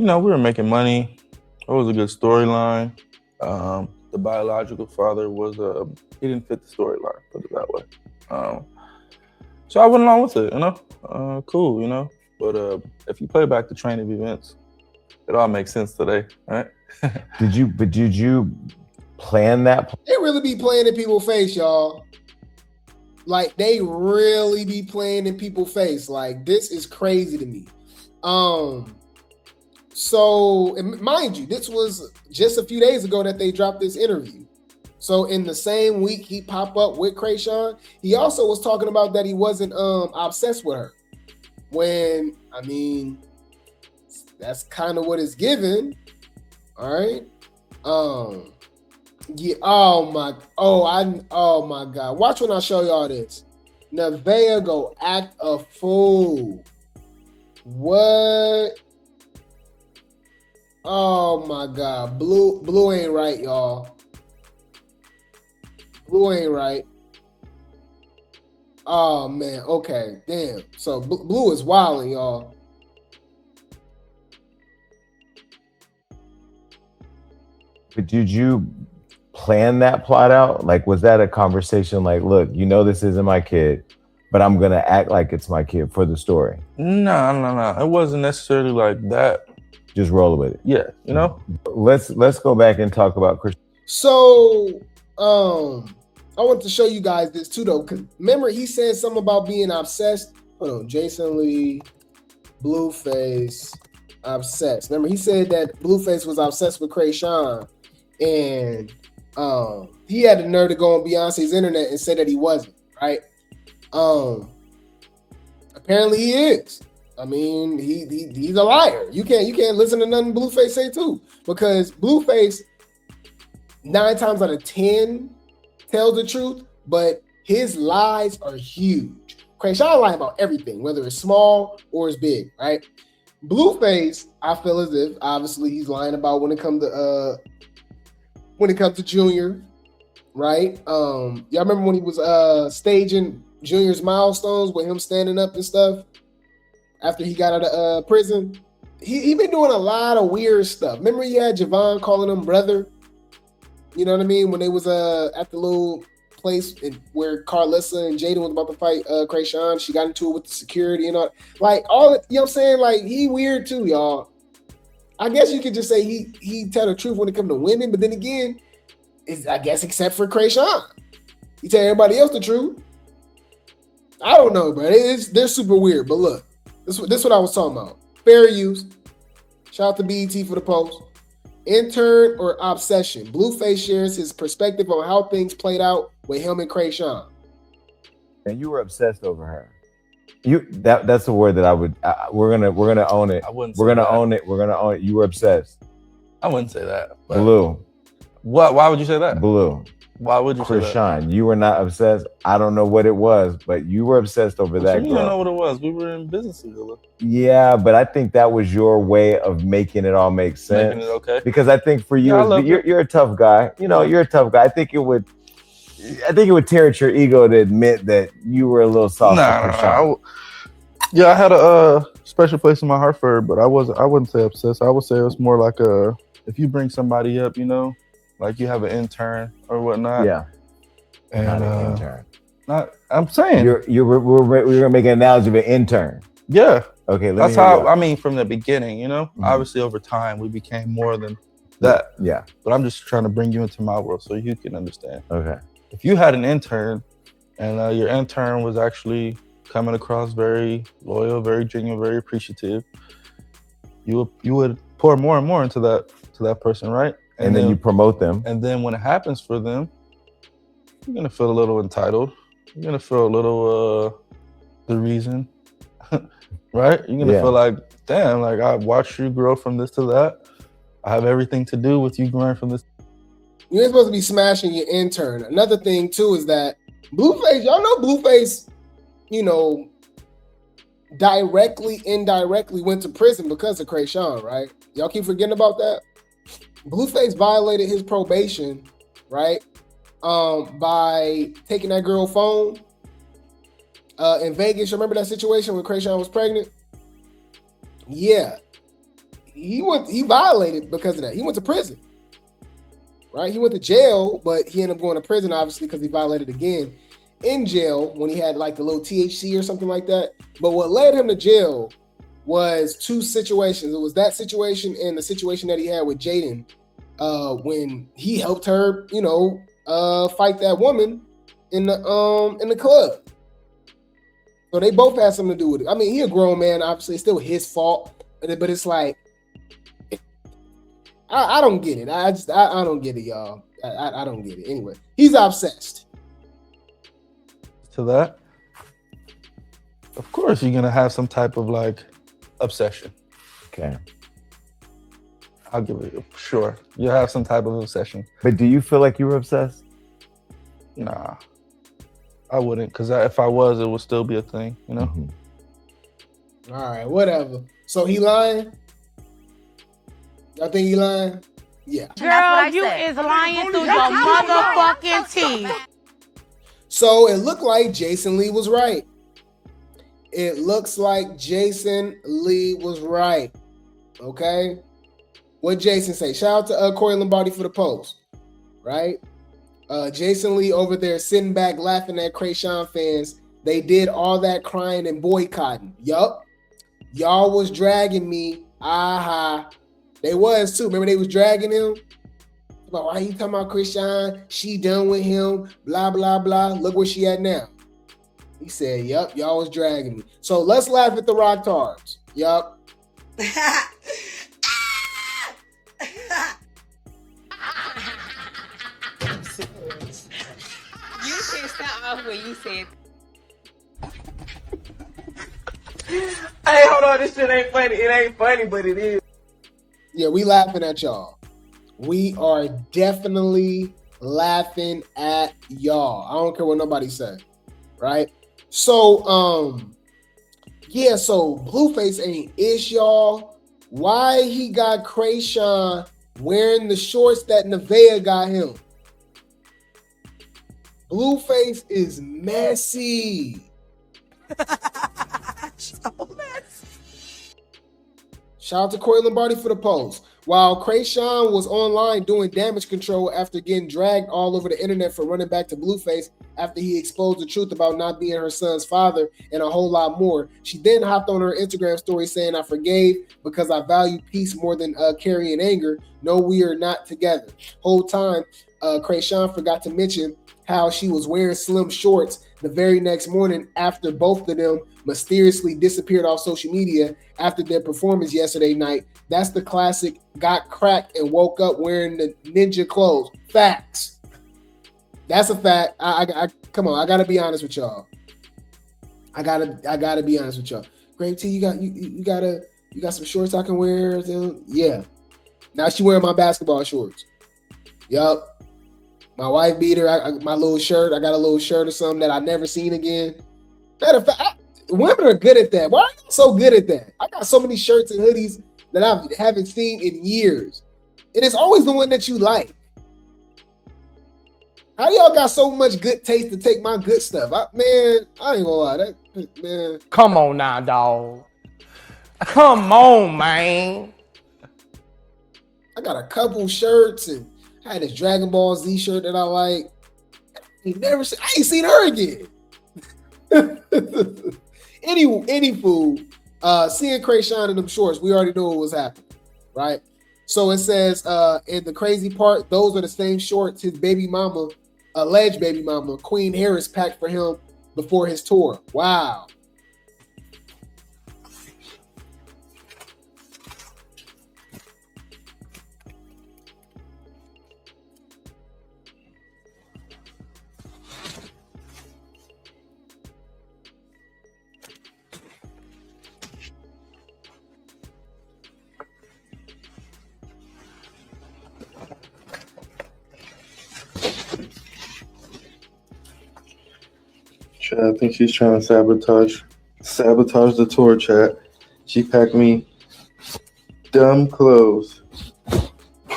were making money. It was a good storyline. The biological father was he didn't fit the storyline, put it that way. So I went along with it, cool, But if you play back the train of events, it all makes sense today, right? Did you plan that? They really be playing in people's face, y'all. Like, they really be playing in people's face. Like, this is crazy to me. So, and mind you, this was just a few days ago that they dropped this interview. So in the same week he popped up with Chrisean, he also was talking about that he wasn't obsessed with her. When, I mean, that's kind of what it's given. All right. Yeah. Oh my God. Watch when I show y'all this. Nevaeh go act a fool. What? Oh my God. Blue ain't right, y'all. Blue ain't right. Oh man. Okay. Damn. So Blue is wilding, y'all. But did you plan that plot out? Like, was that a conversation like, look, you know this isn't my kid, but I'm going to act like it's my kid for the story? No. It wasn't necessarily like that. Just roll with it. Yeah, you know? Let's go back and talk about Chrisean. So, I want to show you guys this too, though, because remember he said something about being obsessed. Hold on, Jason Lee, Blueface, obsessed. Remember he said that Blueface was obsessed with Chrisean, and he had the nerve to go on Beyonce's internet and say that he wasn't, right? Apparently he is. I mean, he's a liar. You can't listen to nothing Blueface say too, because Blueface 9 times out of 10 tells the truth, but his lies are huge. Chrisean lying about everything, whether it's small or it's big, right? Blueface, I feel as if obviously he's lying about when it comes to Junior, right? Y'all remember when he was staging Junior's milestones with him standing up and stuff after he got out of prison? He been doing a lot of weird stuff. Remember he had Javon calling him brother? You know what I mean? When they was at the little place where Carlissa and Jaidyn was about to fight Chrisean, she got into it with the security and all. Like all, you know what I'm saying? Like he weird too, y'all. I guess you could just say he tell the truth when it comes to women, but then again, I guess except for Chrisean, he tell everybody else the truth. I don't know, bro. They're super weird. But look, this what I was talking about. Fair use. Shout out to BET for the post. Intern or obsession? Blueface shares his perspective on how things played out with him and Chrisean. And you were obsessed over her. That's the word that I would. We're gonna own it. We're gonna own it. We're gonna own it. You were obsessed. I wouldn't say that. Blue. What? Why would you say that? Blue. Why would you say that? Chrisean, you were not obsessed. I don't know what it was, but you were obsessed over that You girl. don't know what it was. We were in business together. Yeah, but I think that was your way of making it all make sense. Making it okay. Because I think for you, you're a tough guy. You know, you're a tough guy. I think it would tear at your ego to admit that you were a little soft. Nah. I had a special place in my heart for her, but I wouldn't say obsessed. I would say it was more like if you bring somebody up, you know, like you have an intern or whatnot. Yeah. And not an intern. I'm saying we're gonna make an analogy of an intern. Yeah. Okay. That's how I mean from the beginning, you know. Mm-hmm. Obviously over time we became more than that. Yeah. But I'm just trying to bring you into my world so you can understand. Okay. If you had an intern and your intern was actually coming across very loyal, very genuine, very appreciative, you would pour more and more into that person, right? And then you promote them. And then when it happens for them, you're gonna feel a little entitled. You're gonna feel a little the reason, right? You're gonna feel like, damn, like I watched you grow from this to that. I have everything to do with you growing from this. You ain't supposed to be smashing your intern. Another thing too is that Blueface, y'all know Blueface, you know, indirectly went to prison because of Chrisean, right? Y'all keep forgetting about that. Blueface violated his probation, right? By taking that girl's phone in Vegas. Remember that situation when Chrisean was pregnant? Yeah. He violated because of that. He went to prison. Right? He went to jail, but he ended up going to prison, obviously, because he violated again in jail when he had like the little THC or something like that. But what led him to jail was 2 situations. It was that situation and the situation that he had with Jaidyn when he helped her, you know, fight that woman in the club. So they both had something to do with it. I mean, he a grown man, obviously. It's still his fault. But it's like, I don't get it. I don't get it, y'all. I don't get it. Anyway, he's obsessed. To that, of course, you're gonna have some type of like obsession. Okay. I'll give it. Sure, you have some type of obsession. But do you feel like you were obsessed? Nah, I wouldn't, because if I was, it would still be a thing, you know? Mm-hmm. All right, whatever. So he lying? I think he lying? Yeah. Girl, you is lying through your motherfucking teeth. So it looked like Jason Lee was right. It looks like Jason Lee was right. Okay? What Jason say? Shout out to Corey Lombardi for the post. Right? Jason Lee over there sitting back laughing at Chrisean fans. They did all that crying and boycotting. Yup. Y'all was dragging me. Aha. They was too. Remember they was dragging him? About why you talking about Chrisean? She done with him. Blah, blah, blah. Look where she at now. He said, yup, y'all was dragging me. So let's laugh at the Rock Tards. Yup. You should stop off when you said. Hey, hold on, this shit ain't funny. It ain't funny, but it is. Yeah, we laughing at y'all. We are definitely laughing at y'all. I don't care what nobody say, right? So, yeah, so Blueface ain't ish, y'all. Why he got Chrisean wearing the shorts that Nevaeh got him? Blueface is messy. So messy. Shout out to Corey Lombardi for the post. While Chrisean was online doing damage control after getting dragged all over the internet for running back to Blueface after he exposed the truth about not being her son's father and a whole lot more, she then hopped on her Instagram story saying, I forgave because I value peace more than carrying anger. No, we are not together. Whole time, Chrisean forgot to mention how she was wearing slim shorts the very next morning after both of them mysteriously disappeared off social media after their performance yesterday night. That's the classic got cracked and woke up wearing the ninja clothes. Facts. That's a fact. I come on, I gotta be honest with y'all. I gotta be honest with y'all. Grape Tea, you got some shorts I can wear? Yeah. Now she wearing my basketball shorts. Yup. My wife beat her. My little shirt. I got a little shirt or something that I never seen again. Matter of fact, women are good at that. Why are you so good at that? I got so many shirts and hoodies that I haven't seen in years. And it's always the one that you like. How y'all got so much good taste to take my good stuff? Man, I ain't gonna lie. Man. Come on now, dog. Come on, man. I got a couple shirts and I had this Dragon Ball Z shirt that I like. I ain't seen her again. Any fool, seeing Chrisean in them shorts, we already know what was happening, right? So it says, and the crazy part, those are the same shorts his baby mama, alleged baby mama, Queen Harris, packed for him before his tour. Wow. Chat, I think she's trying to sabotage the tour, chat. She packed me dumb clothes.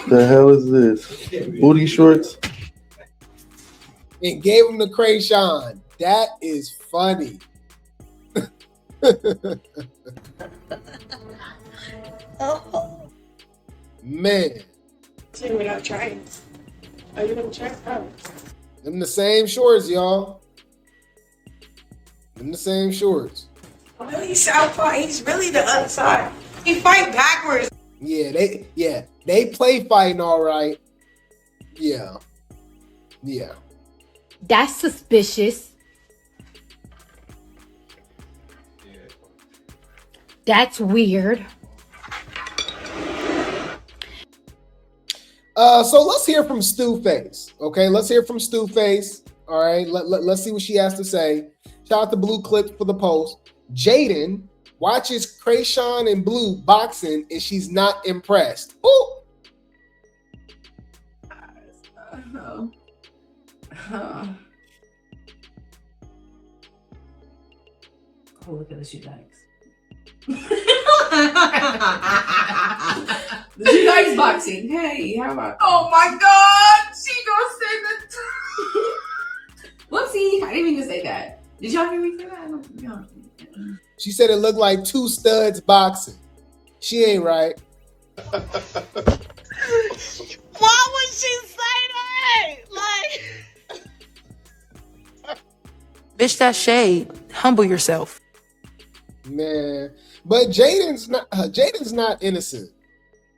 The hell is this? Booty shorts? And gave him to Chrisean. That is funny. Man. Without trying. Are you gonna try? Oh. Them the same shorts, y'all. Them the same shorts. Really southpaw. He's really the other side. He fight backwards. Yeah, they play fighting all right. Yeah. That's suspicious. That's weird. So let's hear from Stu Face. Okay, let's hear from Stu Face. All right, let's see what she has to say. Shout out to Blue Clips for the post. Jaidyn watches Chrisean and Blue boxing and she's not impressed. Ooh. Oh, look at the shoe dykes. The shoe dykes boxing. Hey, how about? Oh my God, she gonna say that. Whoopsie, I didn't mean to say that. Did y'all hear me say that? No. She said it looked like two studs boxing. She ain't right. Why would she say that? Like, Bitch, that's shade. Humble yourself. Man, but Jaidyn's not innocent.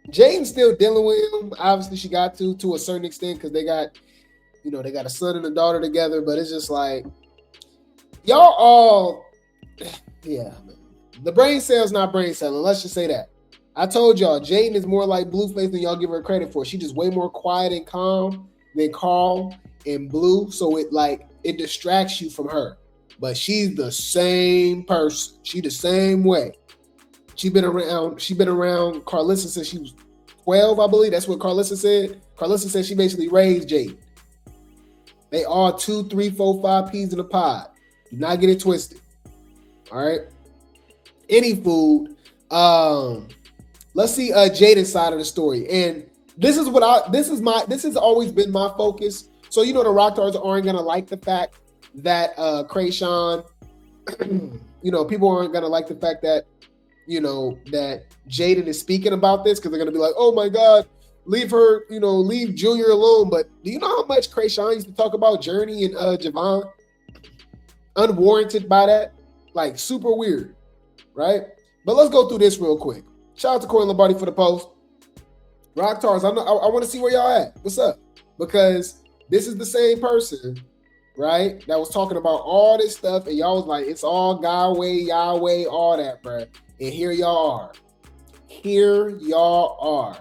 Jaidyn's still dealing with him. Obviously, she got to a certain extent because they got a son and a daughter together. But it's just like y'all all, yeah. Man. The brain cell's not brain celling. Let's just say that. I told y'all, Jaidyn is more like Blueface than y'all give her credit for. She's just way more quiet and calm than Carl and Blue. So it distracts you from her. But she's the same person. She the same way. She been around Carlissa since she was 12, I believe. That's what Carlissa said. Carlissa said she basically raised Jaidyn. They all 2, 3, 4, 5 peas in a pod. Do not get it twisted. All right. Any food. Let's see Jaidyn's side of the story. And this is has always been my focus. So the Rockstars aren't gonna like the fact that Chrisean, people aren't gonna like the fact that that Jaidyn is speaking about this because they're gonna be like, oh my God, leave her, leave Junior alone. But do you know how much Chrisean used to talk about Journey and Javon? Unwarranted by that, like super weird, right? But let's go through this real quick. Shout out to Corey Lombardi for the post. Rockstars, I want to see where y'all at. What's up? Because this is the same person, right, that was talking about all this stuff, and y'all was like, it's all Yahweh, all that, bruh. And here y'all are.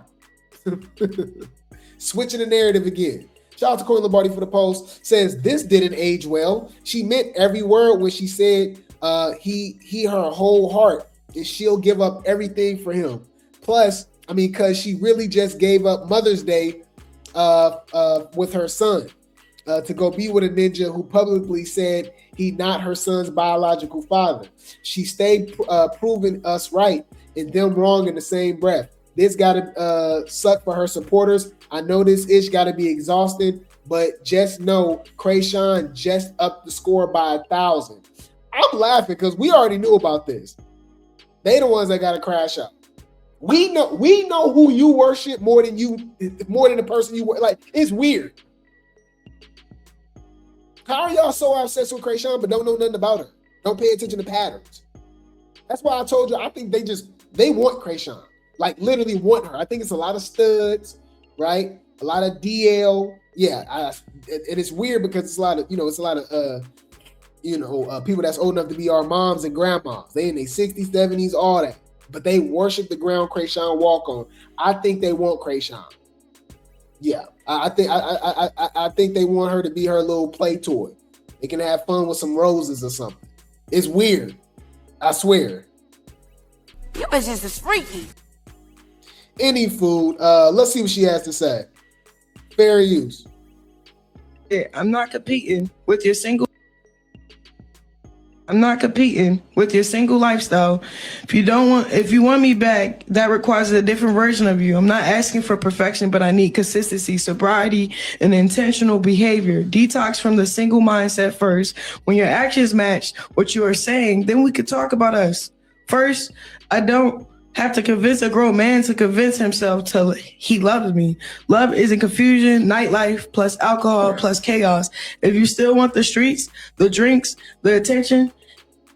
Switching the narrative again. Shout out to Corey Lombardi for the post. Says, this didn't age well. She meant every word when she said he her whole heart, and she'll give up everything for him. Plus, because she really just gave up Mother's Day with her son. To go be with a ninja who publicly said he not her son's biological father. She stayed proving us right and them wrong in the same breath. This gotta suck for her supporters. I know this ish gotta be exhausted, but just know Chrisean just upped the score by 1,000. I'm laughing because we already knew about this. They the ones that gotta crash out. We know who you worship more than the person you worship. Like, it's weird. How are y'all so obsessed with Chrisean but don't know nothing about her? Don't pay attention to patterns. That's why I told you, I think they want Chrisean. Like, literally want her. I think it's a lot of studs, right? A lot of DL. Yeah, and it's weird because it's a lot of people that's old enough to be our moms and grandmas. They in their 60s, 70s, all that. But they worship the ground Chrisean walk on. I think they want Chrisean. Yeah, I think they want her to be her little play toy. They can have fun with some roses or something. It's weird. I swear. You bitches is freaky. Any food. Let's see what she has to say. Fair use. Yeah, I'm not competing with your single lifestyle. If you want me back, that requires a different version of you. I'm not asking for perfection, but I need consistency, sobriety, and intentional behavior. Detox from the single mindset first. When your actions match what you are saying, then we could talk about us. First, I don't have to convince a grown man to convince himself till he loves me. Love isn't confusion, nightlife, plus alcohol, plus chaos. If you still want the streets, the drinks, the attention,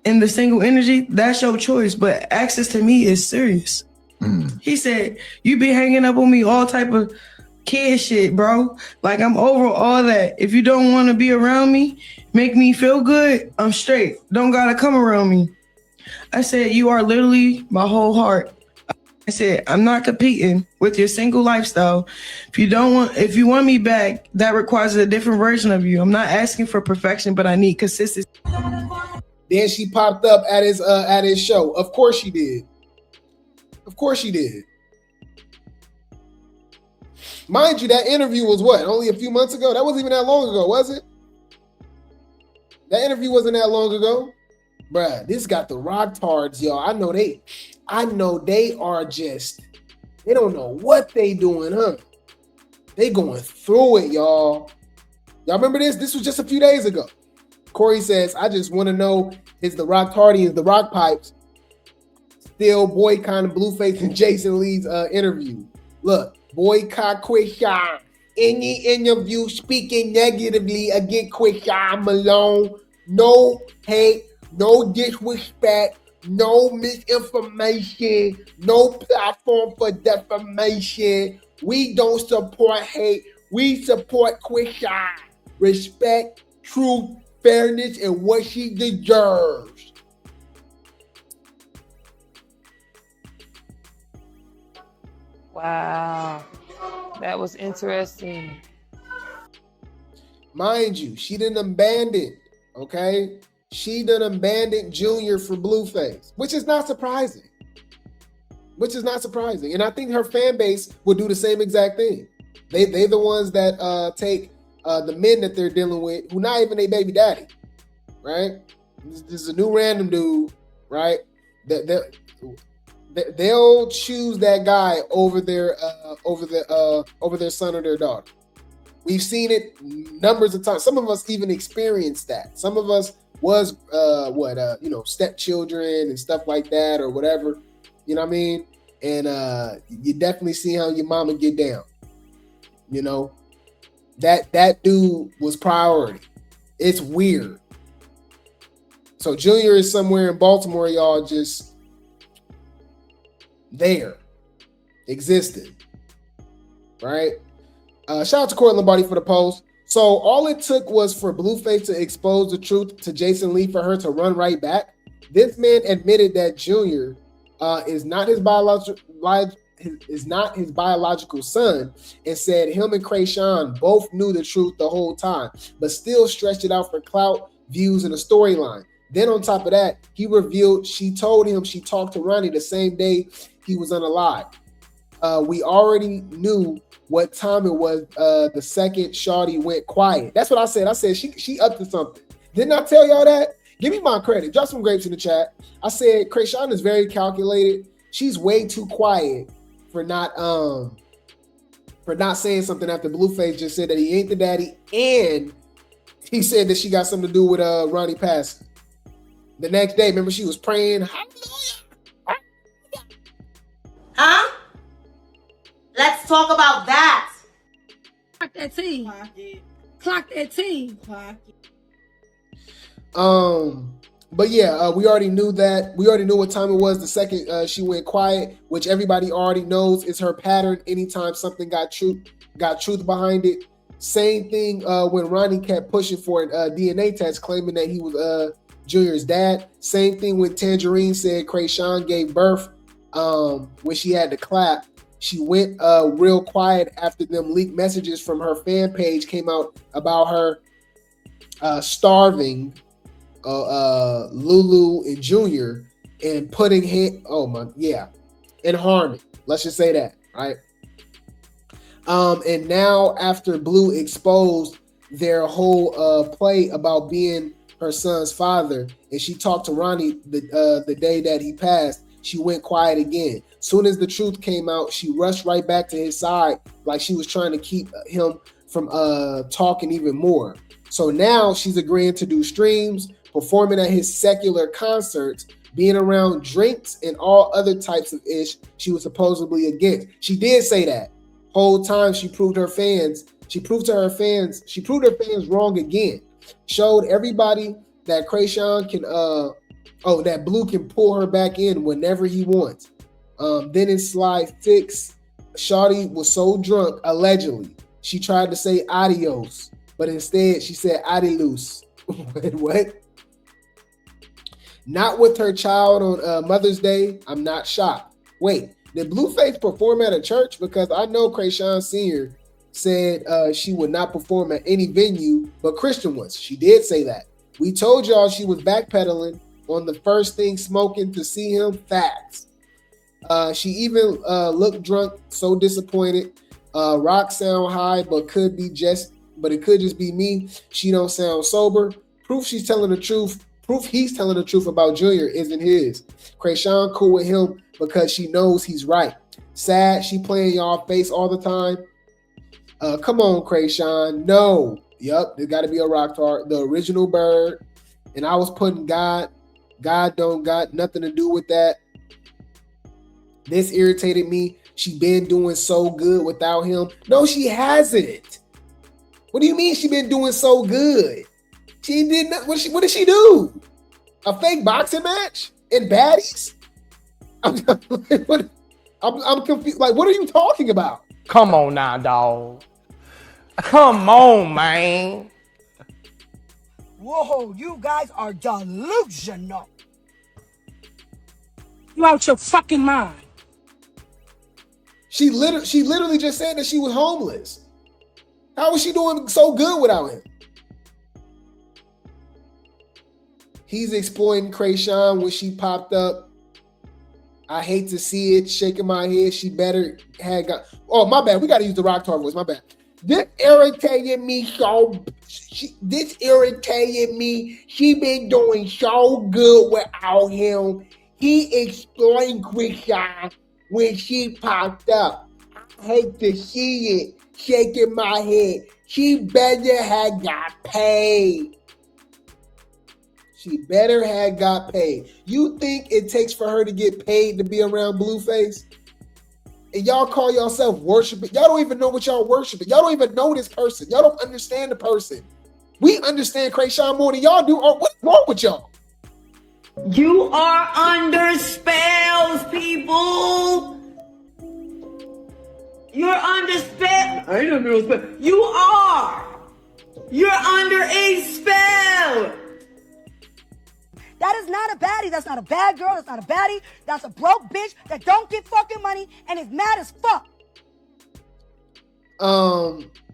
and the single energy, that's your choice. But access to me is serious. He said, you be hanging up on me all type of kid shit, bro. Like, I'm over all that. If you don't want to be around me, make me feel good, I'm straight. Don't gotta come around me. I said, you are literally my whole heart. I said, I'm not competing with your single lifestyle. If you want me back, that requires a different version of you. I'm not asking for perfection, but I need consistency. Then she popped up at his show. Of course she did. Of course she did. Mind you, that interview was what? Only a few months ago? That wasn't even that long ago, was it? That interview wasn't that long ago. Bruh, this got the rock tards, y'all. I know they are just, they don't know what they doing, huh? They going through it, y'all. Y'all remember this? This was just a few days ago. Corey says, I just want to know, is the rock tardians, the rock pipes, still boycotting Blueface and Jason Lee's interview? Look, boycott Chrisean. Any interview speaking negatively against Chrisean Malone. No hate, no disrespect, no misinformation, no platform for defamation. We don't support hate. We support Chrisean. Respect, truth, fairness, and what she deserves. Wow. That was interesting. Mind you, she done abandoned, okay? She done abandoned Junior for Blueface, which is not surprising. And I think her fan base will do the same exact thing. They the ones that take the men that they're dealing with, who not even their baby daddy, right? This is a new random dude, right? They'll choose that guy over their son or their daughter. We've seen it numbers of times. Some of us even experienced that. Some of us was stepchildren and stuff like that or whatever. You know what I mean? And you definitely see how your mama get down. You know, that dude was priority. It's weird. So Junior is somewhere in Baltimore, y'all, just there, existed, right? Shout out to Corey Lombardi for the post. So all it took was for Blueface to expose the truth to Jason Lee for her to run right back. This man admitted that Junior is not his biological son, and said him and Chrisean both knew the truth the whole time, but still stretched it out for clout, views, and a storyline. Then on top of that, he revealed she told him she talked to Ronnie the same day he was unalive. We already knew what time it was the second Shawty went quiet. That's what I said. I said she up to something. Didn't I tell y'all that? Give me my credit. Drop some grapes in the chat. I said Chrisean is very calculated. She's way too quiet for not saying something after Blueface just said that he ain't the daddy, and he said that she got something to do with Ronnie passing. The next day, remember, she was praying. Hallelujah. Huh? Let's talk about that. Clock that T. Clock that T. But yeah, we already knew that. We already knew what time it was the second she went quiet, which everybody already knows is her pattern. Anytime something got truth behind it. Same thing when Ronnie kept pushing for a DNA test, claiming that he was Junior's dad. Same thing when Tangerine said Chrisean gave birth when she had to clap. She went real quiet after them leaked messages from her fan page came out about her starving Lulu and Junior and putting him, in harmony. Let's just say that, right? And now after Blue exposed their whole play about being her son's father, and she talked to Ronnie the day that he passed, she went quiet again. Soon as the truth came out, she rushed right back to his side, like she was trying to keep him from talking even more. So now she's agreeing to do streams, performing at his secular concerts, being around drinks and all other types of ish she was supposedly against. She did say that. Whole time she proved her fans wrong again. Showed everybody that Chrisean can that Blue can pull her back in whenever he wants. Then in slide 6, Shawty was so drunk, allegedly, she tried to say adios, but instead she said adilus. What? Not with her child on Mother's Day. I'm not shocked. Wait, did Blueface perform at a church? Because I know Chrisean Sr. said she would not perform at any venue but Christian ones. She did say that. We told y'all she was backpedaling on the first thing smoking to see him. Facts. She even looked drunk, so disappointed. Rock sound high, but it could just be me. She don't sound sober. Proof she's telling the truth. Proof he's telling the truth about Junior isn't his. Chrisean cool with him because she knows he's right. Sad she playing y'all face all the time. Come on, Chrisean. No. Yup, there got to be a rock tart. The original bird. And I was putting God don't got nothing to do with that. This irritated me. She been doing so good without him. No, she hasn't. What do you mean she been doing so good? She did not. What did she do? A fake boxing match in baddies? I'm confused. Like, what are you talking about? Come on now, dog. Come on, man. Whoa, you guys are delusional. You out your fucking mind. She literally just said that she was homeless. How was she doing so good without him? He's exploiting Chrisean when she popped up. I hate to see it. Shaking my head. She better had got. Oh, my bad. We got to use the rock tar voice. My bad. This irritated me so. This irritated me. She been doing so good without him. He exploiting Chrisean when she popped up. I hate to see it. Shaking my head. She better have got paid. She better have got paid. You think it takes for her to get paid to be around Blueface? And y'all call yourself worshiping. Y'all don't even know what y'all worshiping. Y'all don't even know this person. Y'all don't understand the person. We understand Chrisean more than y'all do. Or what's wrong with y'all? You are under spells, people. You're under spell. I ain't under no spell. You are. You're under a spell. That is not a baddie. That's not a bad girl. That's not a baddie. That's a broke bitch that don't get fucking money and is mad as fuck.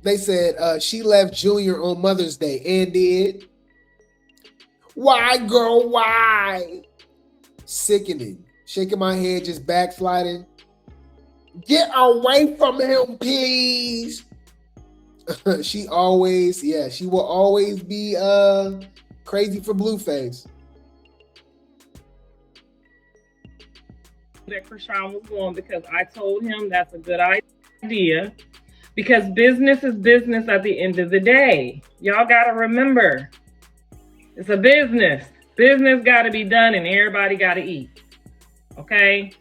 They said she left Junior on Mother's Day and did. Why, girl? Why? Sickening. Shaking my head, just backsliding. Get away from him, please. She will always be crazy for Blueface. That Chrisean was going because I told him that's a good idea because business is business at the end of the day. Y'all got to remember, it's a business. Business got to be done and everybody got to eat. Okay?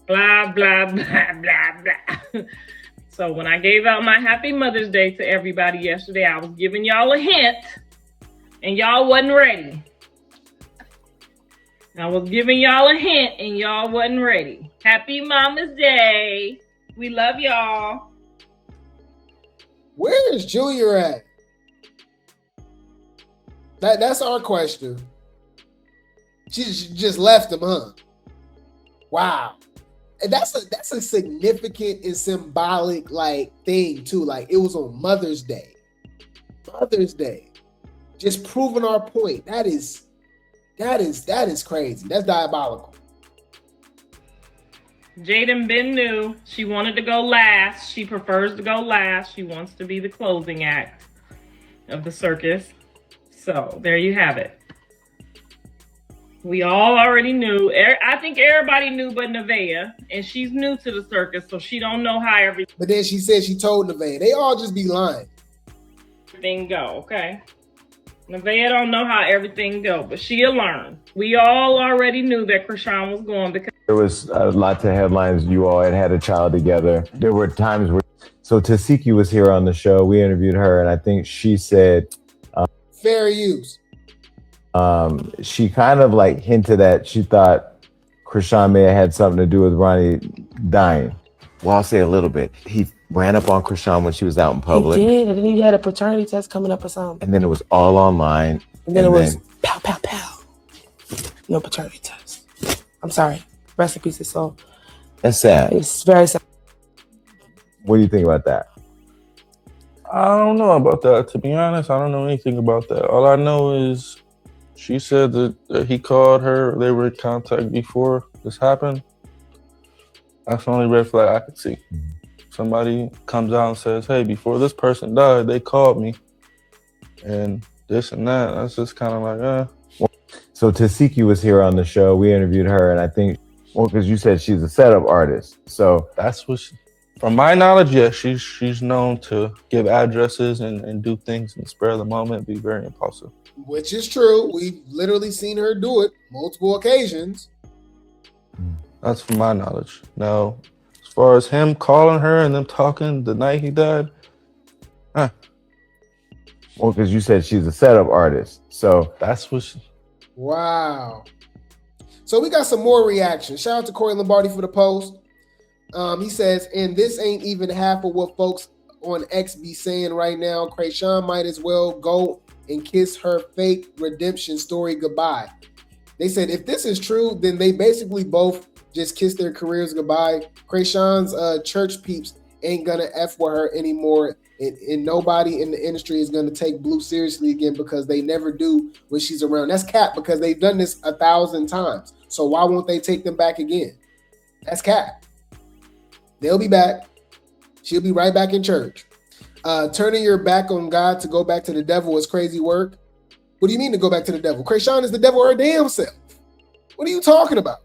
Blah, blah, blah, blah, blah. So when I gave out my happy Mother's Day to everybody yesterday, I was giving y'all a hint and y'all wasn't ready. I was giving y'all a hint and y'all wasn't ready. Happy Mama's Day. We love y'all. Where is Junior at? That's our question. She just left him, huh? Wow. And that's a significant and symbolic thing too. Like it was on Mother's Day. Mother's Day. Just proving our point. That is crazy. That's diabolical. Jaidyn been new. She wanted to go last. She prefers to go last. She wants to be the closing act of the circus. So there you have it. We all already knew. I think everybody knew but Nevaeh. And she's new to the circus, so she don't know how everything. But then she said she told Nevaeh. They all just be lying. Everything go, okay? Nevaeh don't know how everything go, but she'll learn. We all already knew that Chrisean was going because there was lots of headlines. You all had a child together. There were times where, so Tasiki was here on the show. We interviewed her, and I think she said, fair use. She kind of hinted that she thought Chrisean may have had something to do with Ronnie dying. Well, I'll say a little bit. He ran up on Chrisean when she was out in public. He did, and then he had a paternity test coming up or something. And then it was all online. And then it was pow, pow, pow. no paternity test. I'm sorry. Rest in peace, his soul. That's sad. It's very sad. What do you think about that? I don't know about that. To be honest, I don't know anything about that. All I know is she said that he called her. They were in contact before this happened. That's the only red flag I could see. Somebody comes out and says, hey, before this person died, they called me. And this and that. That's just kind of like, So Tasiki was here on the show. We interviewed her, and I think, well, because you said she's a setup artist. So that's what from my knowledge, yes, she's known to give addresses and do things in the spur of the moment, be very impulsive. Which is true. We've literally seen her do it multiple occasions. That's from my knowledge. Now, as far as him calling her and them talking the night he died, well, because you said she's a setup artist. So that's what Wow. So we got some more reactions. Shout out to Corey Lombardi for the post. He says, and this ain't even half of what folks on X be saying right now. Chrisean might as well go and kiss her fake redemption story goodbye. They said if this is true, then they basically both just kissed their careers goodbye. Chrisean's church peeps ain't gonna F with her anymore. And nobody in the industry is gonna take Blue seriously again because they never do when she's around. That's cap because they've done this 1,000 times. So why won't they take them back again? That's cap. They'll be back. She'll be right back in church. Turning your back on God to go back to the devil is crazy work. What do you mean to go back to the devil? Chrisean is the devil her damn self. What are you talking about?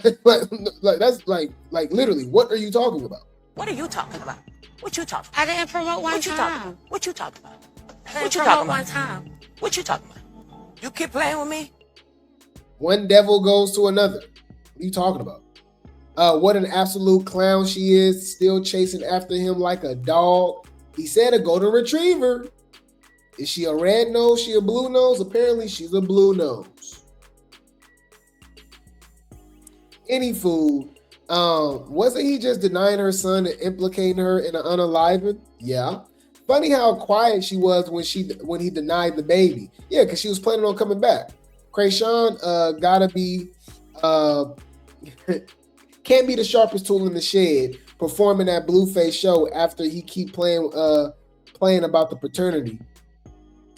like that's like literally, what are you talking about? What are you talking about? What you talking about? I didn't promote one time. What you talking about? What you talking about? One time. What you talking about? You keep playing with me? One devil goes to another. What are you talking about? What an absolute clown she is, still chasing after him like a dog. He said a golden retriever. Is she a red nose? She a blue nose? Apparently she's a blue nose. Any food. Wasn't he just denying her son and implicating her in an unaliving? Yeah. Funny how quiet she was when he denied the baby. Yeah, because she was planning on coming back. Chrisean gotta be can't be the sharpest tool in the shed performing that Blueface show after he keep playing about the paternity.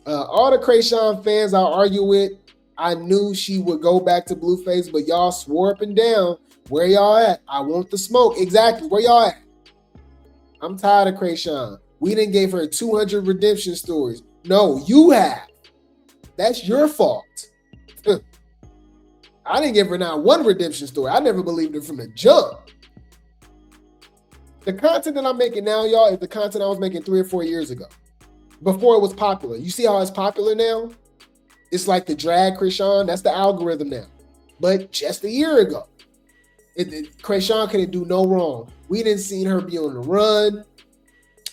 All the Chrisean fans I argue with, I knew she would go back to Blueface, but y'all swore up and down. Where y'all at? I want the smoke. Exactly. Where y'all at? I'm tired of Chrisean. We didn't give her 200 redemption stories. No, you have. That's your fault. I didn't give her not one redemption story. I never believed her from the jump. The content that I'm making now, y'all, is the content I was making 3 or 4 years ago. Before it was popular. You see how it's popular now? It's like the drag Chrisean. That's the algorithm now. But just a year ago, Chrisean couldn't do no wrong. We didn't see her be on the run.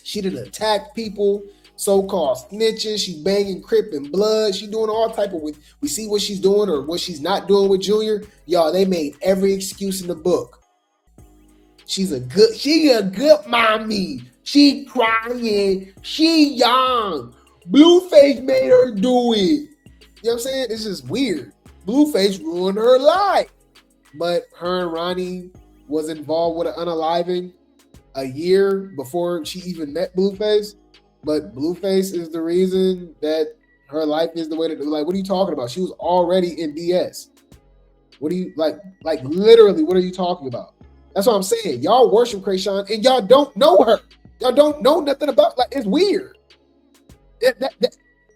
She didn't attack people. So-called snitching. She banging Crip and Blood. She doing all type of we see what she's doing or what she's not doing with Junior. Y'all, they made every excuse in the book. She a good mommy. She crying. She young. Blueface made her do it. You know what I'm saying? It's just weird. Blueface ruined her life. But her and Ronnie was involved with an unaliving a year before she even met Blueface. But Blueface is the reason that her life is the way that, like, what are you talking about? She was already in BS. What do you, like literally, what are you talking about? That's what I'm saying. Y'all worship Chrisean and y'all don't know her. Y'all don't know nothing about, like, it's weird.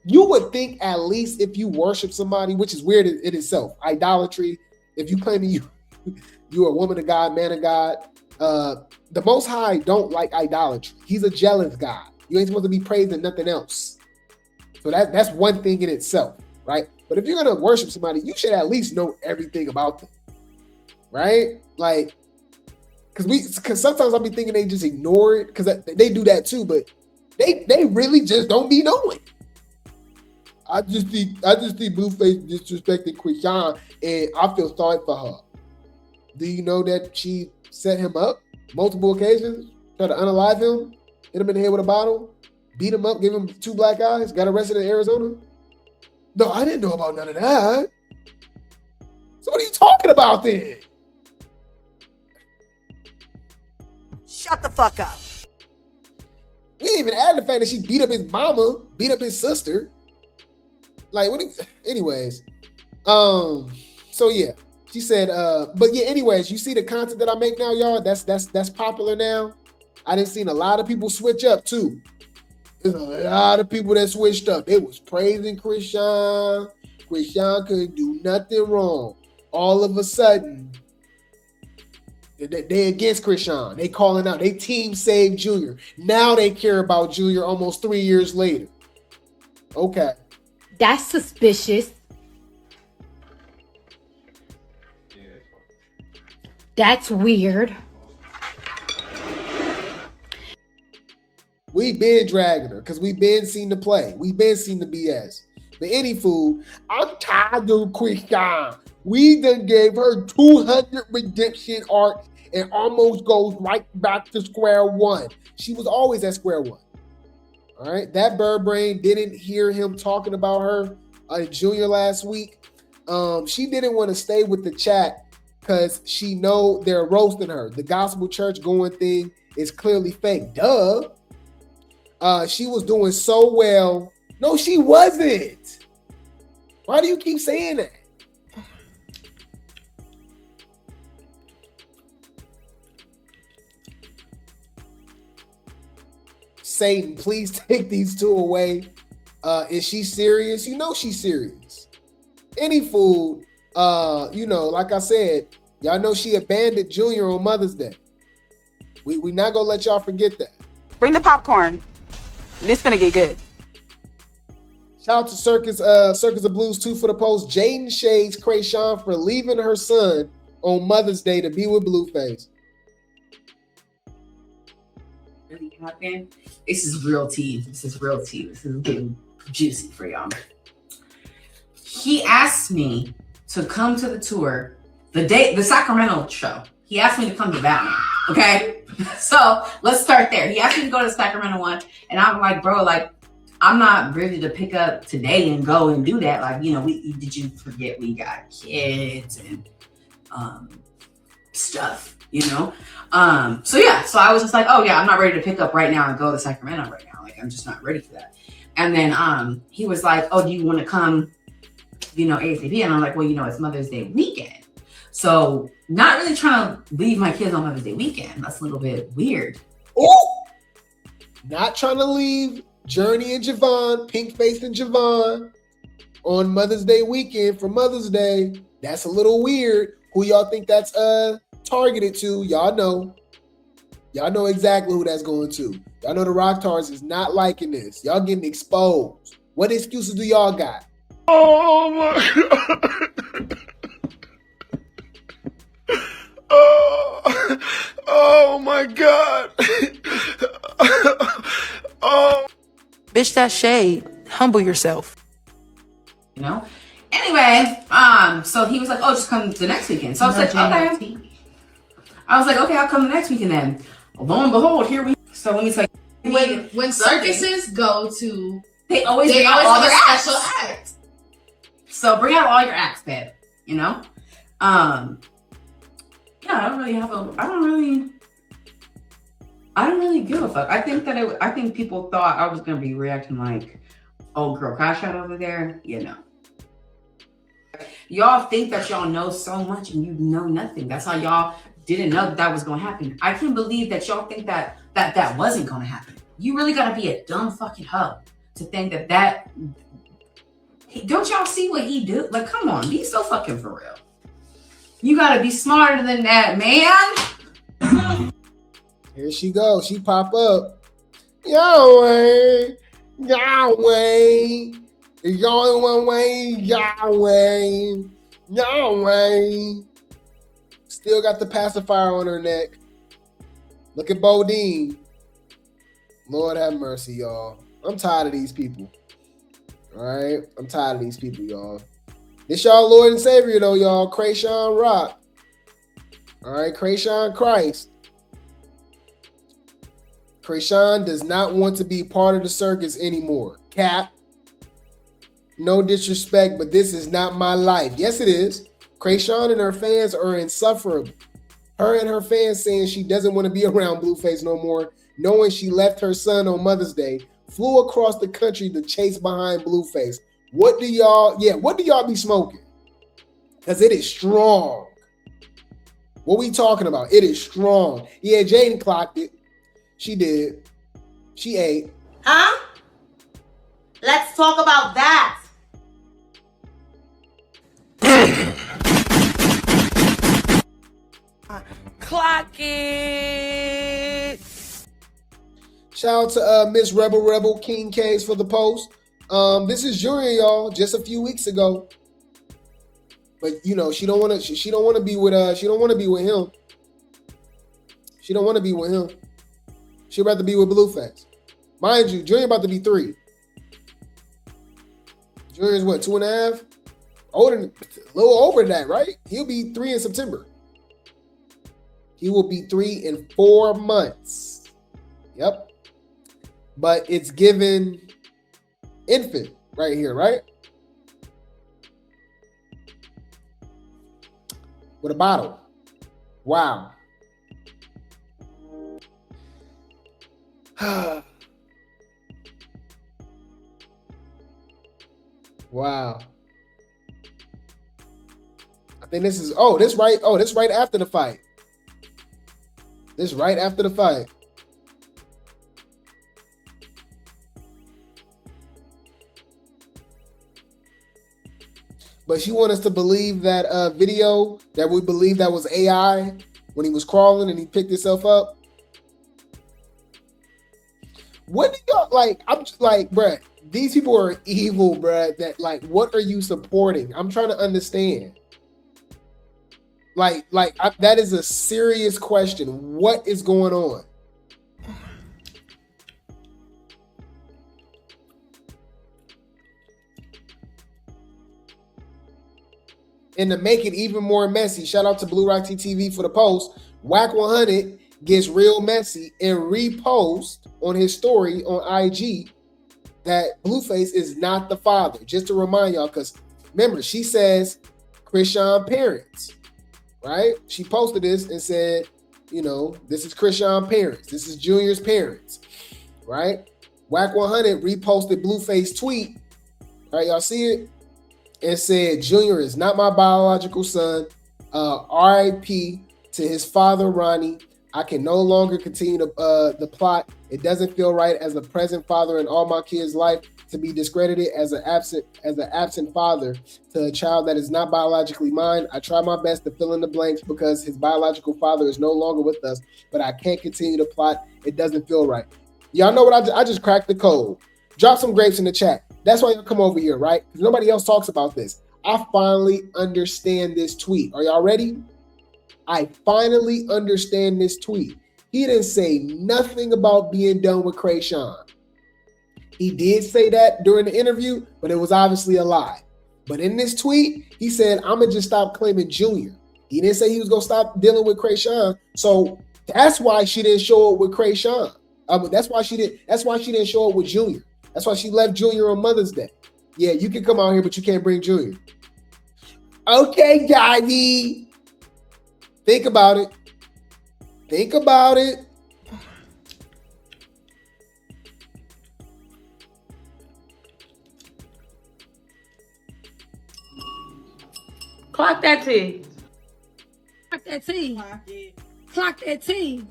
You would think at least if you worship somebody, which is weird in itself, idolatry, if you claim you're a woman of God, man of God, the Most High don't like idolatry. He's a jealous God. You ain't supposed to be praised in nothing else. So that's one thing in itself, right? But if you're gonna worship somebody, you should at least know everything about them, right? Like, because sometimes I'll be thinking they just ignore it because they do that too, but they really just don't be knowing. I just see Blueface disrespecting Chrisean, and I feel sorry for her. Do you know that she set him up multiple occasions, tried to unalive him? Hit him in the head with a bottle, beat him up, give him 2 black eyes, got arrested in Arizona? No, I didn't know about none of that. So what are you talking about then? Shut the fuck up. We didn't even add the fact that she beat up his mama, beat up his sister. Like, anyways. So yeah. She said, but yeah, anyways, you see the content that I make now, y'all? That's popular now. I done seen a lot of people switch up too. There's a lot of people that switched up. They was praising Chrisean. Chrisean couldn't do nothing wrong. All of a sudden, they against Chrisean. They calling out. They team saved Junior. Now they care about Junior almost 3 years later. Okay. That's suspicious. That's weird. We been dragging her because we been seen the play. We been seen the BS. But any fool, I'm tired of Chrisean. We done gave her 200 redemption arcs and almost goes right back to square one. She was always at square one. All right. That bird brain didn't hear him talking about her Junior last week. She didn't want to stay with the chat because she know they're roasting her. The gospel church going thing is clearly fake. Duh. She was doing so well. No, she wasn't. Why do you keep saying that? Satan, please take these two away. Is she serious? You know she's serious. Any fool, like I said, y'all know she abandoned Junior on Mother's Day. We not gonna let y'all forget that. Bring the popcorn. This finna get good. Shout out to Circus of Blues 2 for the post. Jaidyn shades Chrisean for leaving her son on Mother's Day to be with Blueface. Really happened. This is real tea. This is real tea. This is getting juicy for y'all. He asked me to come to the tour, the Sacramento show. He asked me to come to that one. Okay, so let's start there. He asked me to go to the Sacramento one, and I'm like, bro, like, I'm not ready to pick up today and go and do that. Like, did you forget we got kids and stuff, So I was just like, oh yeah, I'm not ready to pick up right now and go to Sacramento right now. Like, I'm just not ready for that. And then he was like, oh, do you want to come, ASAP? And I'm like, well, it's Mother's Day weekend. So not really trying to leave my kids on Mother's Day weekend. That's a little bit weird. Oh, not trying to leave Journey and Javon, Pink Face and Javon on Mother's Day weekend for Mother's Day. That's a little weird. Who y'all think that's targeted to? Y'all know. Y'all know exactly who that's going to. Y'all know the Rocktars is not liking this. Y'all getting exposed. What excuses do y'all got? Oh my God. Oh my God. Oh. Bitch, that shade. Humble yourself. Anyway, so he was like, oh, just come the next weekend. So I was like, okay. I was like, okay, I'll come the next weekend then. Lo and behold, here we. So let me tell you. When circuses go to, they always have all their special acts. So bring out all your acts, babe. Yeah, I don't really give a fuck. I think people thought I was gonna be reacting like, oh girl, crash out over there. Y'all think that y'all know so much and you know nothing. That's how y'all didn't know that was gonna happen. I can't believe that y'all think that wasn't gonna happen. You really gotta be a dumb fucking hoe to think that. Don't y'all see what he do? Like, come on, be so fucking for real. You gotta be smarter than that, man. Here she goes. She pop up. Yahweh. Yahweh. There's only one way. Yahweh. Yahweh. Still got the pacifier on her neck. Look at Bodine. Lord have mercy, y'all. I'm tired of these people. All right? I'm tired of these people, y'all. This y'all Lord and Savior, though, y'all. Chrisean Rock. All right? Chrisean Christ. Chrisean does not want to be part of the circus anymore. Cap. No disrespect, but this is not my life. Yes, it is. Chrisean and her fans are insufferable. Her and her fans saying she doesn't want to be around Blueface no more, knowing she left her son on Mother's Day, flew across the country to chase behind Blueface. What do y'all be smoking? Because it is strong. What we talking about? It is strong. Yeah, Jaidyn clocked it. She did. She ate. Huh? Let's talk about that. Clock it. Shout out to Miss Rebel King K's for the post. This is Junior, y'all, just a few weeks ago. But you know, she don't want to be with him. She don't want to be with him. She'd rather be with Blueface. Mind you, Junior about to be 3. Junior's what, 2.5? Older, a little over that, right? He'll be 3 in September. He will be 3 in 4 months. Yep. But it's given infant right here, right? With a bottle. Wow. Wow. I think this is this right after the fight. This right after the fight. But she wants us to believe that video that we believe that was AI when he was crawling and he picked himself up. What do y'all like? I'm just like, bruh, these people are evil, bruh. That like, what are you supporting? I'm trying to understand. That is a serious question. What is going on? And to make it even more messy, shout out to Blue Rock TV for the post. Wack 100 gets real messy and repost on his story on IG that Blueface is not the father. Just to remind y'all, because remember, she says Chrisean parents, right? She posted this and said, you know, this is Chrisean parents. This is Junior's parents, right? Wack 100 reposted Blueface tweet, right? Y'all see it? And said, Junior is not my biological son. RIP to his father, Ronnie. I can no longer continue the plot. It doesn't feel right as a present father in all my kids' life to be discredited as an absent father to a child that is not biologically mine. I try my best to fill in the blanks because his biological father is no longer with us, but I can't continue the plot. It doesn't feel right. Y'all know what I just cracked the code. Drop some grapes in the chat. That's why y'all come over here, right? Because nobody else talks about this. I finally understand this tweet. Are y'all ready? I finally understand this tweet. He didn't say nothing about being done with Chrisean. He did say that during the interview, but it was obviously a lie. But in this tweet, he said, I'm going to just stop claiming Junior. He didn't say he was going to stop dealing with Chrisean. So that's why she didn't show up with Chrisean. That's why she didn't show up with Junior. That's why she left Junior on Mother's Day. Yeah, you can come out here, but you can't bring Junior. Okay, Jaidyn. Think about it. Think about it. Clock that tea. Clock that tea. Clock that tea.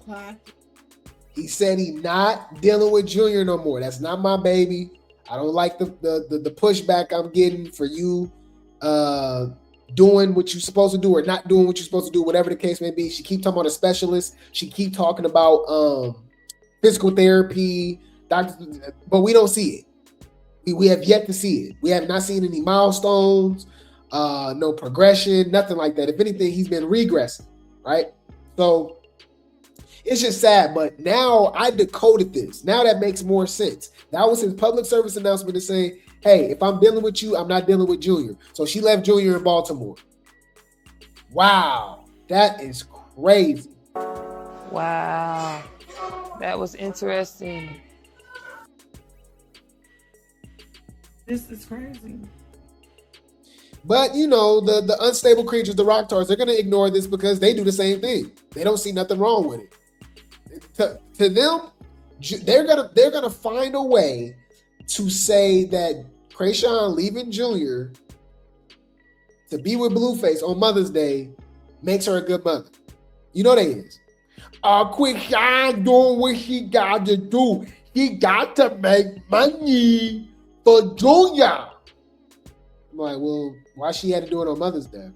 He said he not dealing with Junior no more. That's not my baby. I don't like the pushback I'm getting for you doing what you're supposed to do or not doing what you're supposed to do, whatever the case may be. She keep talking about a specialist. She keep talking about physical therapy, doctors, but we don't see it. We have yet to see it. We have not seen any milestones, no progression, nothing like that. If anything, he's been regressing, right? So it's just sad, but now I decoded this. Now that makes more sense. That was his public service announcement to say, hey, if I'm dealing with you, I'm not dealing with Junior. So she left Junior in Baltimore. Wow, that is crazy. Wow, that was interesting. This is crazy. But you know, the unstable creatures, the rock stars, they're gonna ignore this because they do the same thing. They don't see nothing wrong with it. To them, they're gonna find a way to say that Chrisean leaving Junior to be with Blueface on Mother's Day makes her a good mother. You know they is. Chrisean doing what he got to do. He got to make money for Junior. I'm like, well, why she had to do it on Mother's Day?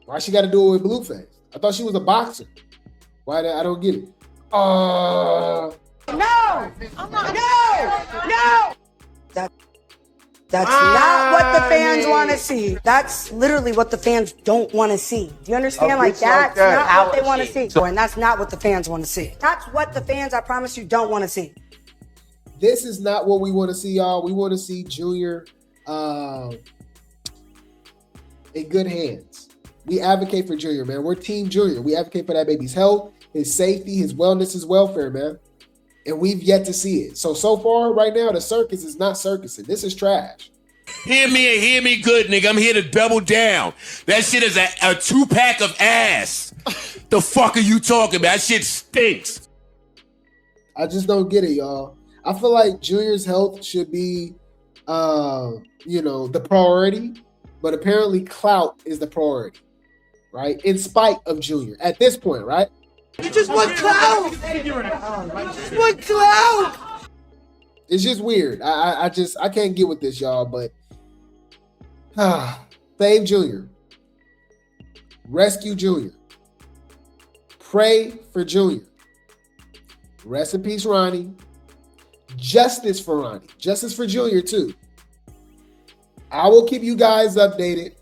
Why she got to do it with Blueface? I thought she was a boxer. Why? I don't get it. No! That's not what the fans want to see. That's literally what the fans don't want to see. Do you understand? Like, that's not what they want to see. And that's not what the fans want to see. That's what the fans, I promise you, don't want to see. This is not what we want to see, y'all. We want to see Junior in good hands. We advocate for Junior, man. We're Team Junior. We advocate for that baby's health, his safety, his wellness, his welfare, man. And we've yet to see it. So far, right now, the circus is not circusing. This is trash. Hear me and hear me good, nigga. I'm here to double down. That shit is a 2-pack of ass. The fuck are you talking about? That shit stinks. I just don't get it, y'all. I feel like Junior's health should be, the priority. But apparently clout is the priority, right? In spite of Junior at this point, right? You just want clout. You just want clout. It's just weird. I can't get with this, y'all. But save Junior, rescue Junior, pray for Junior. Rest in peace, Ronnie. Justice for Ronnie. Justice for Junior too. I will keep you guys updated.